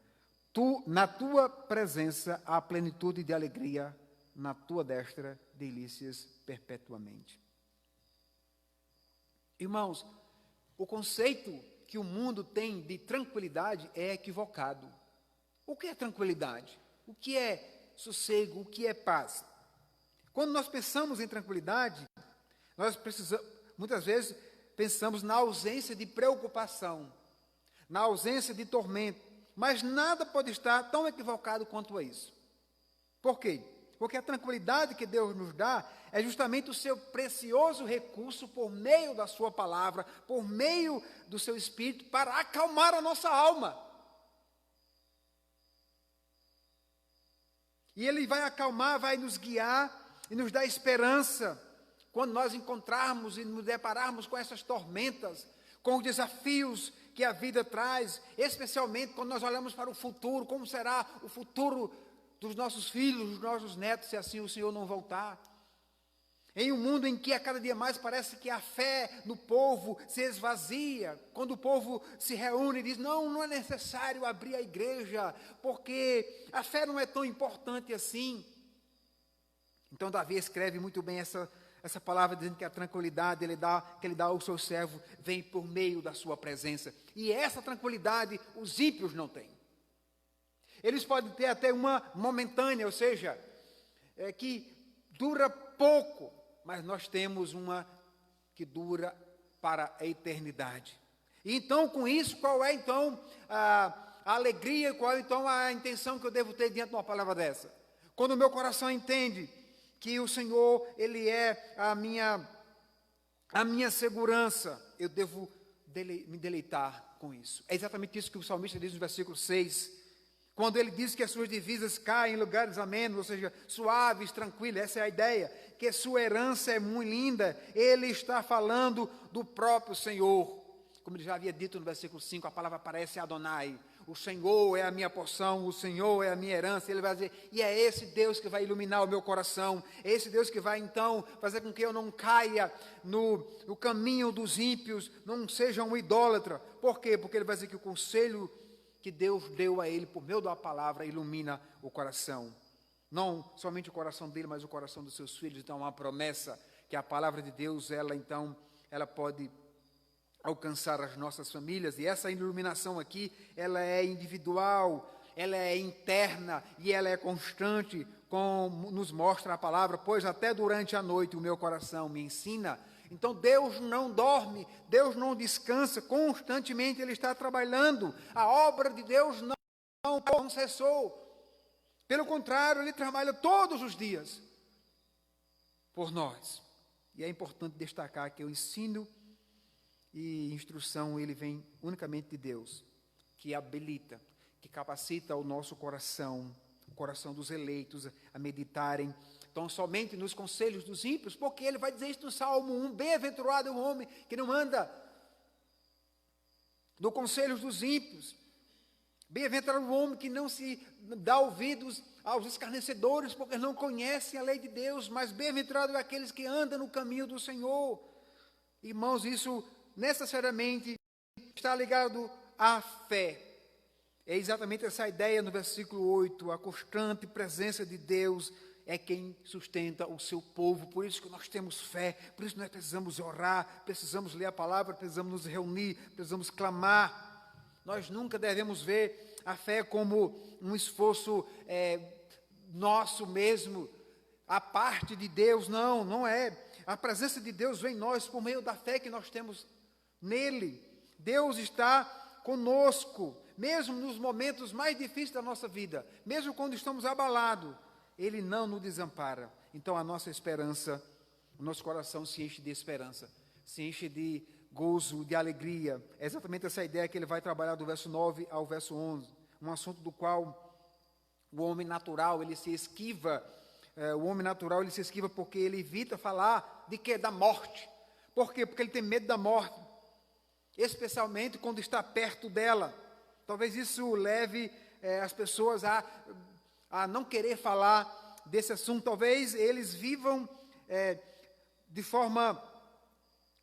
Na tua presença há plenitude de alegria, na tua destra delícias perpetuamente. Irmãos, o conceito que o mundo tem de tranquilidade é equivocado. O que é tranquilidade? O que é sossego? O que é paz? Quando nós pensamos em tranquilidade, muitas vezes pensamos na ausência de preocupação, na ausência de tormento. Mas nada pode estar tão equivocado quanto a isso. Por quê? Porque a tranquilidade que Deus nos dá é justamente o seu precioso recurso por meio da sua palavra, por meio do seu Espírito, para acalmar a nossa alma. E Ele vai acalmar, vai nos guiar e nos dar esperança quando nós encontrarmos e nos depararmos com essas tormentas, com os desafios que a vida traz, especialmente quando nós olhamos para o futuro, como será o futuro dos nossos filhos, dos nossos netos, se assim o Senhor não voltar. Em um mundo em que a cada dia mais parece que a fé no povo se esvazia, quando o povo se reúne e diz, não é necessário abrir a igreja, porque a fé não é tão importante assim. Então Davi escreve muito bem essa palavra, dizendo que a tranquilidade que ele dá ao seu servo vem por meio da sua presença. E essa tranquilidade os ímpios não têm. Eles podem ter até uma momentânea, ou seja, que dura pouco, mas nós temos uma que dura para a eternidade. E então, com isso, qual é então a alegria, qual é então a intenção que eu devo ter diante de uma palavra dessa? Quando o meu coração entende que o Senhor, Ele é a minha segurança, eu devo me deleitar com isso. É exatamente isso que o salmista diz no versículo 6, quando ele diz que as suas divisas caem em lugares amenos, ou seja, suaves, tranquilos, essa é a ideia, que sua herança é muito linda. Ele está falando do próprio Senhor. Como ele já havia dito no versículo 5, a palavra aparece Adonai, o Senhor é a minha porção, o Senhor é a minha herança. Ele vai dizer, e é esse Deus que vai iluminar o meu coração, é esse Deus que vai então fazer com que eu não caia no caminho dos ímpios, não seja um idólatra. Por quê? Porque ele vai dizer que o conselho que Deus deu a ele por meio da palavra ilumina o coração. Não somente o coração dele, mas o coração dos seus filhos. Então, uma promessa que a palavra de Deus, ela pode alcançar as nossas famílias. E essa iluminação aqui, ela é individual, ela é interna e ela é constante, como nos mostra a palavra, pois até durante a noite o meu coração me ensina. Então Deus não dorme, Deus não descansa, constantemente Ele está trabalhando. A obra de Deus não cessou. Pelo contrário, Ele trabalha todos os dias por nós. E é importante destacar que o ensino e instrução, ele vem unicamente de Deus, que habilita, que capacita o nosso coração, o coração dos eleitos a meditarem, então somente nos conselhos dos ímpios, porque ele vai dizer isso no Salmo 1, bem-aventurado é o homem que não anda no conselhos dos ímpios, bem-aventurado o homem que não se dá ouvidos aos escarnecedores, porque não conhecem a lei de Deus, mas bem-aventurado é aqueles que andam no caminho do Senhor. Irmãos, isso necessariamente está ligado à fé. É exatamente essa ideia no versículo 8, a constante presença de Deus é quem sustenta o seu povo, por isso que nós temos fé, por isso nós precisamos orar, precisamos ler a palavra, precisamos nos reunir, precisamos clamar. Nós nunca devemos ver a fé como um esforço nosso mesmo, a parte de Deus, não é. A presença de Deus vem em nós por meio da fé que nós temos nele. Deus está conosco, mesmo nos momentos mais difíceis da nossa vida, mesmo quando estamos abalados, Ele não nos desampara. Então a nossa esperança, o nosso coração se enche de esperança, se enche de gozo, de alegria. É exatamente essa ideia que ele vai trabalhar do verso 9 ao verso 11, um assunto do qual o homem natural, ele se esquiva. O homem natural, ele se esquiva porque ele evita falar de quê? Da morte. Por quê? Porque ele tem medo da morte, especialmente quando está perto dela. Talvez isso leve as pessoas a não querer falar desse assunto. Talvez eles vivam de forma,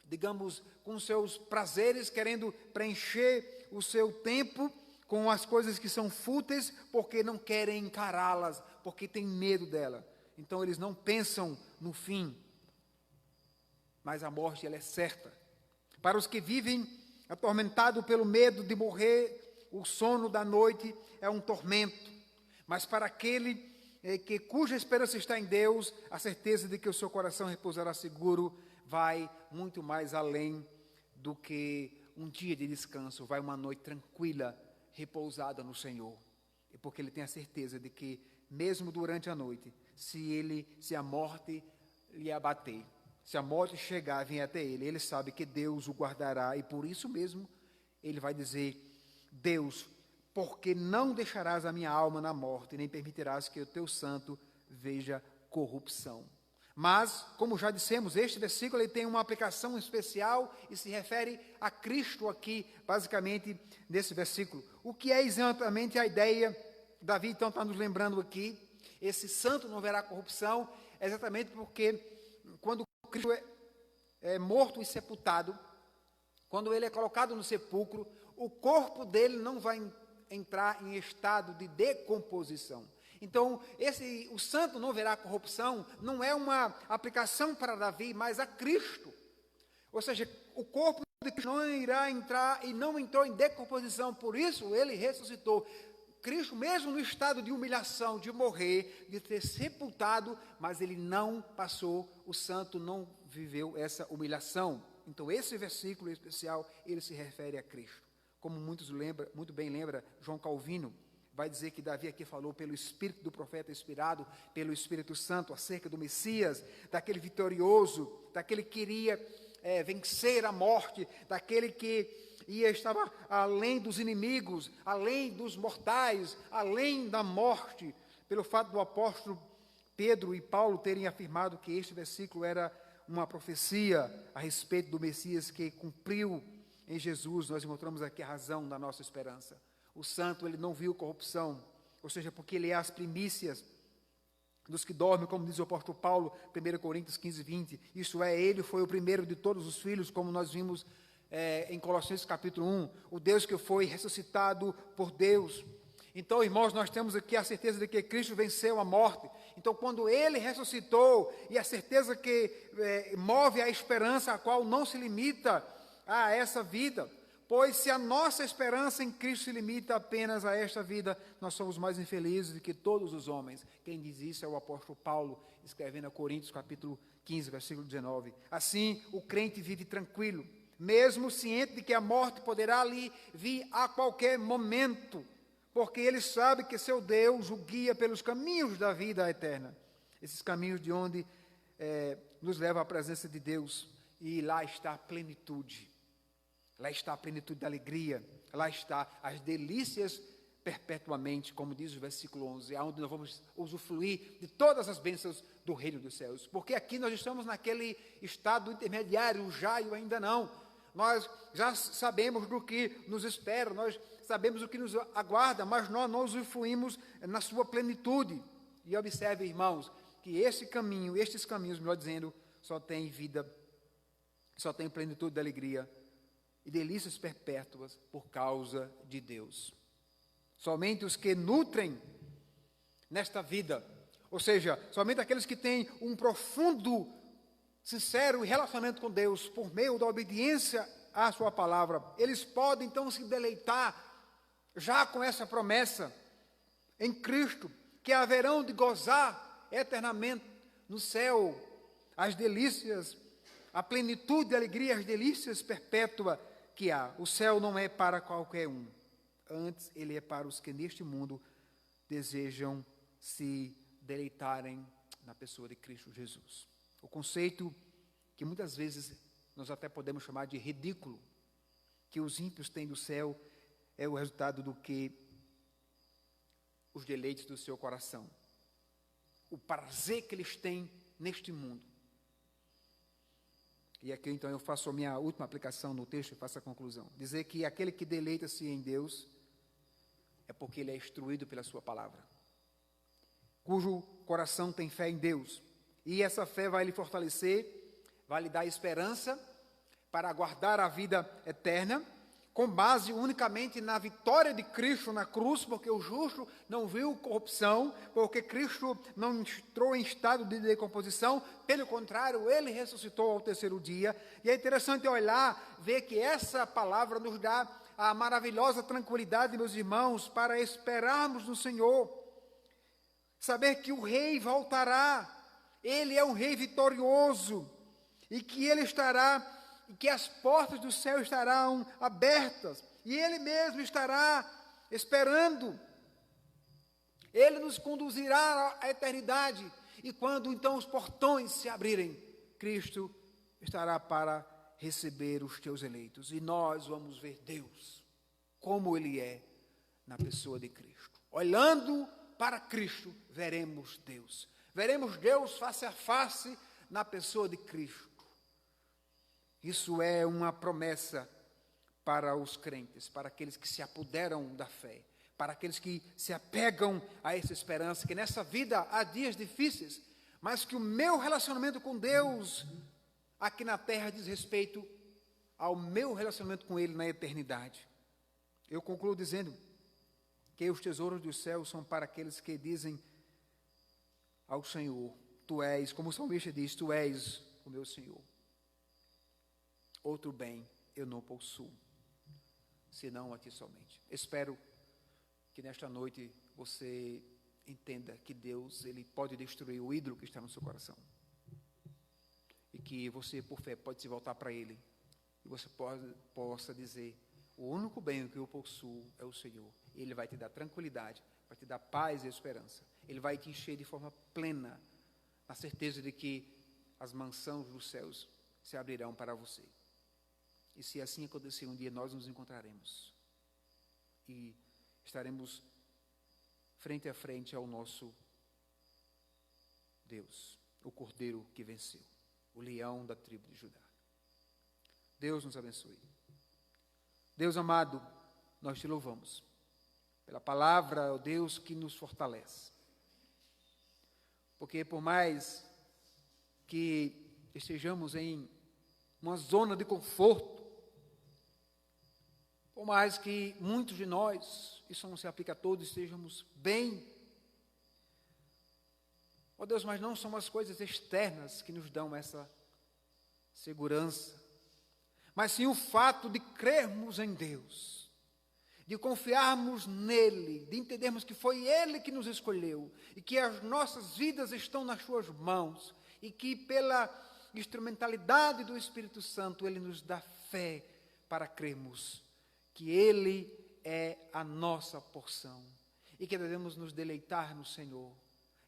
digamos, com seus prazeres, querendo preencher o seu tempo com as coisas que são fúteis, porque não querem encará-las, porque têm medo dela. Então eles não pensam no fim. Mas a morte, ela é certa. Para os que vivem atormentados pelo medo de morrer, o sono da noite é um tormento. Mas para aquele cuja esperança está em Deus, a certeza de que o seu coração repousará seguro vai muito mais além do que um dia de descanso, vai uma noite tranquila, repousada no Senhor. É porque ele tem a certeza de que, mesmo durante a noite, se a morte lhe abater, se a morte chegar e vir até ele sabe que Deus o guardará, e por isso mesmo ele vai dizer: Deus, porque não deixarás a minha alma na morte, nem permitirás que o teu santo veja corrupção. Mas, como já dissemos, este versículo ele tem uma aplicação especial e se refere a Cristo aqui, basicamente, nesse versículo. O que é exatamente a ideia? Davi, então, está nos lembrando aqui, esse santo não verá corrupção, exatamente porque quando Cristo é morto e sepultado, quando ele é colocado no sepulcro, o corpo dele não vai entrar em estado de decomposição. Então, o santo não verá corrupção, não é uma aplicação para Davi, mas a Cristo. Ou seja, o corpo de Cristo não irá entrar e não entrou em decomposição, por isso ele ressuscitou. Cristo, mesmo no estado de humilhação, de morrer, de ter sepultado, mas ele não passou, o santo não viveu essa humilhação. Então, esse versículo especial, ele se refere a Cristo. Como muito bem lembra João Calvino, vai dizer que Davi aqui falou pelo Espírito do profeta inspirado, pelo Espírito Santo, acerca do Messias, daquele vitorioso, daquele que iria vencer a morte, daquele que estava além dos inimigos, além dos mortais, além da morte, pelo fato do apóstolo Pedro e Paulo terem afirmado que este versículo era uma profecia a respeito do Messias que cumpriu em Jesus. Nós encontramos aqui a razão da nossa esperança. O santo, ele não viu corrupção, ou seja, porque ele é as primícias dos que dormem, como diz o apóstolo Paulo, 1 Coríntios 15, 20. Isso é, ele foi o primeiro de todos os filhos, como nós vimos em Colossenses capítulo 1, o Deus que foi ressuscitado por Deus. Então, irmãos, nós temos aqui a certeza de que Cristo venceu a morte. Então, quando Ele ressuscitou, e a certeza que move a esperança, a qual não se limita a essa vida, pois se a nossa esperança em Cristo se limita apenas a esta vida, nós somos mais infelizes do que todos os homens. Quem diz isso é o apóstolo Paulo, escrevendo a Coríntios capítulo 15, versículo 19. Assim, o crente vive tranquilo, mesmo ciente de que a morte poderá lhe vir a qualquer momento, porque ele sabe que seu Deus o guia pelos caminhos da vida eterna. Esses caminhos de onde nos leva à presença de Deus, e lá está a plenitude. Lá está a plenitude da alegria, lá está as delícias perpetuamente, como diz o versículo 11, onde nós vamos usufruir de todas as bênçãos do reino dos céus. Porque aqui nós estamos naquele estado intermediário, já e ainda não. Nós já sabemos do que nos espera, nós sabemos o que nos aguarda, mas nós não usufruímos na sua plenitude. E observe, irmãos, que estes caminhos, melhor dizendo, só tem vida, só tem plenitude de alegria e delícias perpétuas por causa de Deus. Somente os que nutrem nesta vida, ou seja, somente aqueles que têm um profundo, sincero relacionamento com Deus, por meio da obediência à sua palavra, eles podem então se deleitar já com essa promessa em Cristo, que haverão de gozar eternamente no céu as delícias, a plenitude de alegria, as delícias perpétuas que há. O céu não é para qualquer um, antes ele é para os que neste mundo desejam se deleitarem na pessoa de Cristo Jesus. O conceito que muitas vezes nós até podemos chamar de ridículo, que os ímpios têm do céu, é o resultado do que os deleites do seu coração, o prazer que eles têm neste mundo. E aqui então eu faço a minha última aplicação no texto e faço a conclusão. Dizer que aquele que deleita-se em Deus é porque ele é instruído pela sua palavra, cujo coração tem fé em Deus. E essa fé vai lhe fortalecer, vai lhe dar esperança para aguardar a vida eterna, com base unicamente na vitória de Cristo na cruz, porque o justo não viu corrupção, porque Cristo não entrou em estado de decomposição, pelo contrário, ele ressuscitou ao terceiro dia. E é interessante olhar, ver que essa palavra nos dá a maravilhosa tranquilidade, meus irmãos, para esperarmos no Senhor, saber que o rei voltará, ele é um rei vitorioso, e que ele estará, e que as portas do céu estarão abertas, e ele mesmo estará esperando, ele nos conduzirá à eternidade, e quando então os portões se abrirem, Cristo estará para receber os teus eleitos, e nós vamos ver Deus, como Ele é, na pessoa de Cristo. Olhando para Cristo, veremos Deus face a face na pessoa de Cristo. Isso é uma promessa para os crentes, para aqueles que se apoderam da fé, para aqueles que se apegam a essa esperança, que nessa vida há dias difíceis, mas que o meu relacionamento com Deus aqui na terra diz respeito ao meu relacionamento com Ele na eternidade. Eu concluo dizendo que os tesouros do céu são para aqueles que dizem ao Senhor: Tu és, como o salmista diz, Tu és o meu Senhor. Outro bem eu não possuo, senão a Ti somente. Espero que nesta noite você entenda que Deus, Ele pode destruir o ídolo que está no seu coração. E que você, por fé, pode se voltar para Ele. E você possa dizer: o único bem que eu possuo é o Senhor. Ele vai te dar tranquilidade, vai te dar paz e esperança. Ele vai te encher de forma plena, na certeza de que as mansões dos céus se abrirão para você. E se assim acontecer, um dia nós nos encontraremos. E estaremos frente a frente ao nosso Deus, o Cordeiro que venceu, o leão da tribo de Judá. Deus nos abençoe. Deus amado, nós te louvamos. pela palavra, ó Deus, que nos fortalece. Porque por mais que estejamos em uma zona de conforto, por mais que muitos de nós, isso não se aplica a todos, estejamos bem, ó Deus, mas não são as coisas externas que nos dão essa segurança, mas sim o fato de crermos em Deus, de confiarmos nele, de entendermos que foi Ele que nos escolheu e que as nossas vidas estão nas suas mãos e que pela instrumentalidade do Espírito Santo Ele nos dá fé para crermos que Ele é a nossa porção e que devemos nos deleitar no Senhor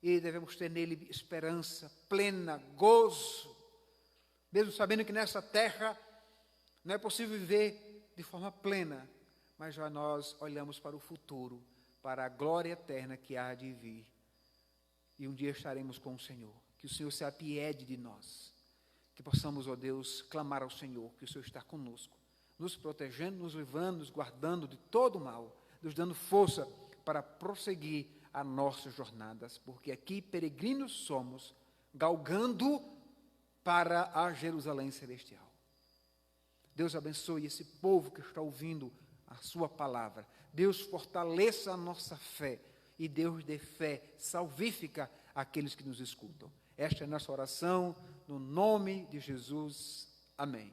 e devemos ter nele esperança plena, gozo, mesmo sabendo que nessa terra não é possível viver de forma plena, mas já nós olhamos para o futuro, para a glória eterna que há de vir. E um dia estaremos com o Senhor. Que o Senhor se apiede de nós. Que possamos, ó Deus, clamar ao Senhor, que o Senhor está conosco, nos protegendo, nos livrando, nos guardando de todo o mal, nos dando força para prosseguir as nossas jornadas, porque aqui peregrinos somos, galgando para a Jerusalém celestial. Deus abençoe esse povo que está ouvindo a sua palavra. Deus fortaleça a nossa fé e Deus dê fé salvífica àqueles que nos escutam. Esta é a nossa oração, no nome de Jesus. Amém.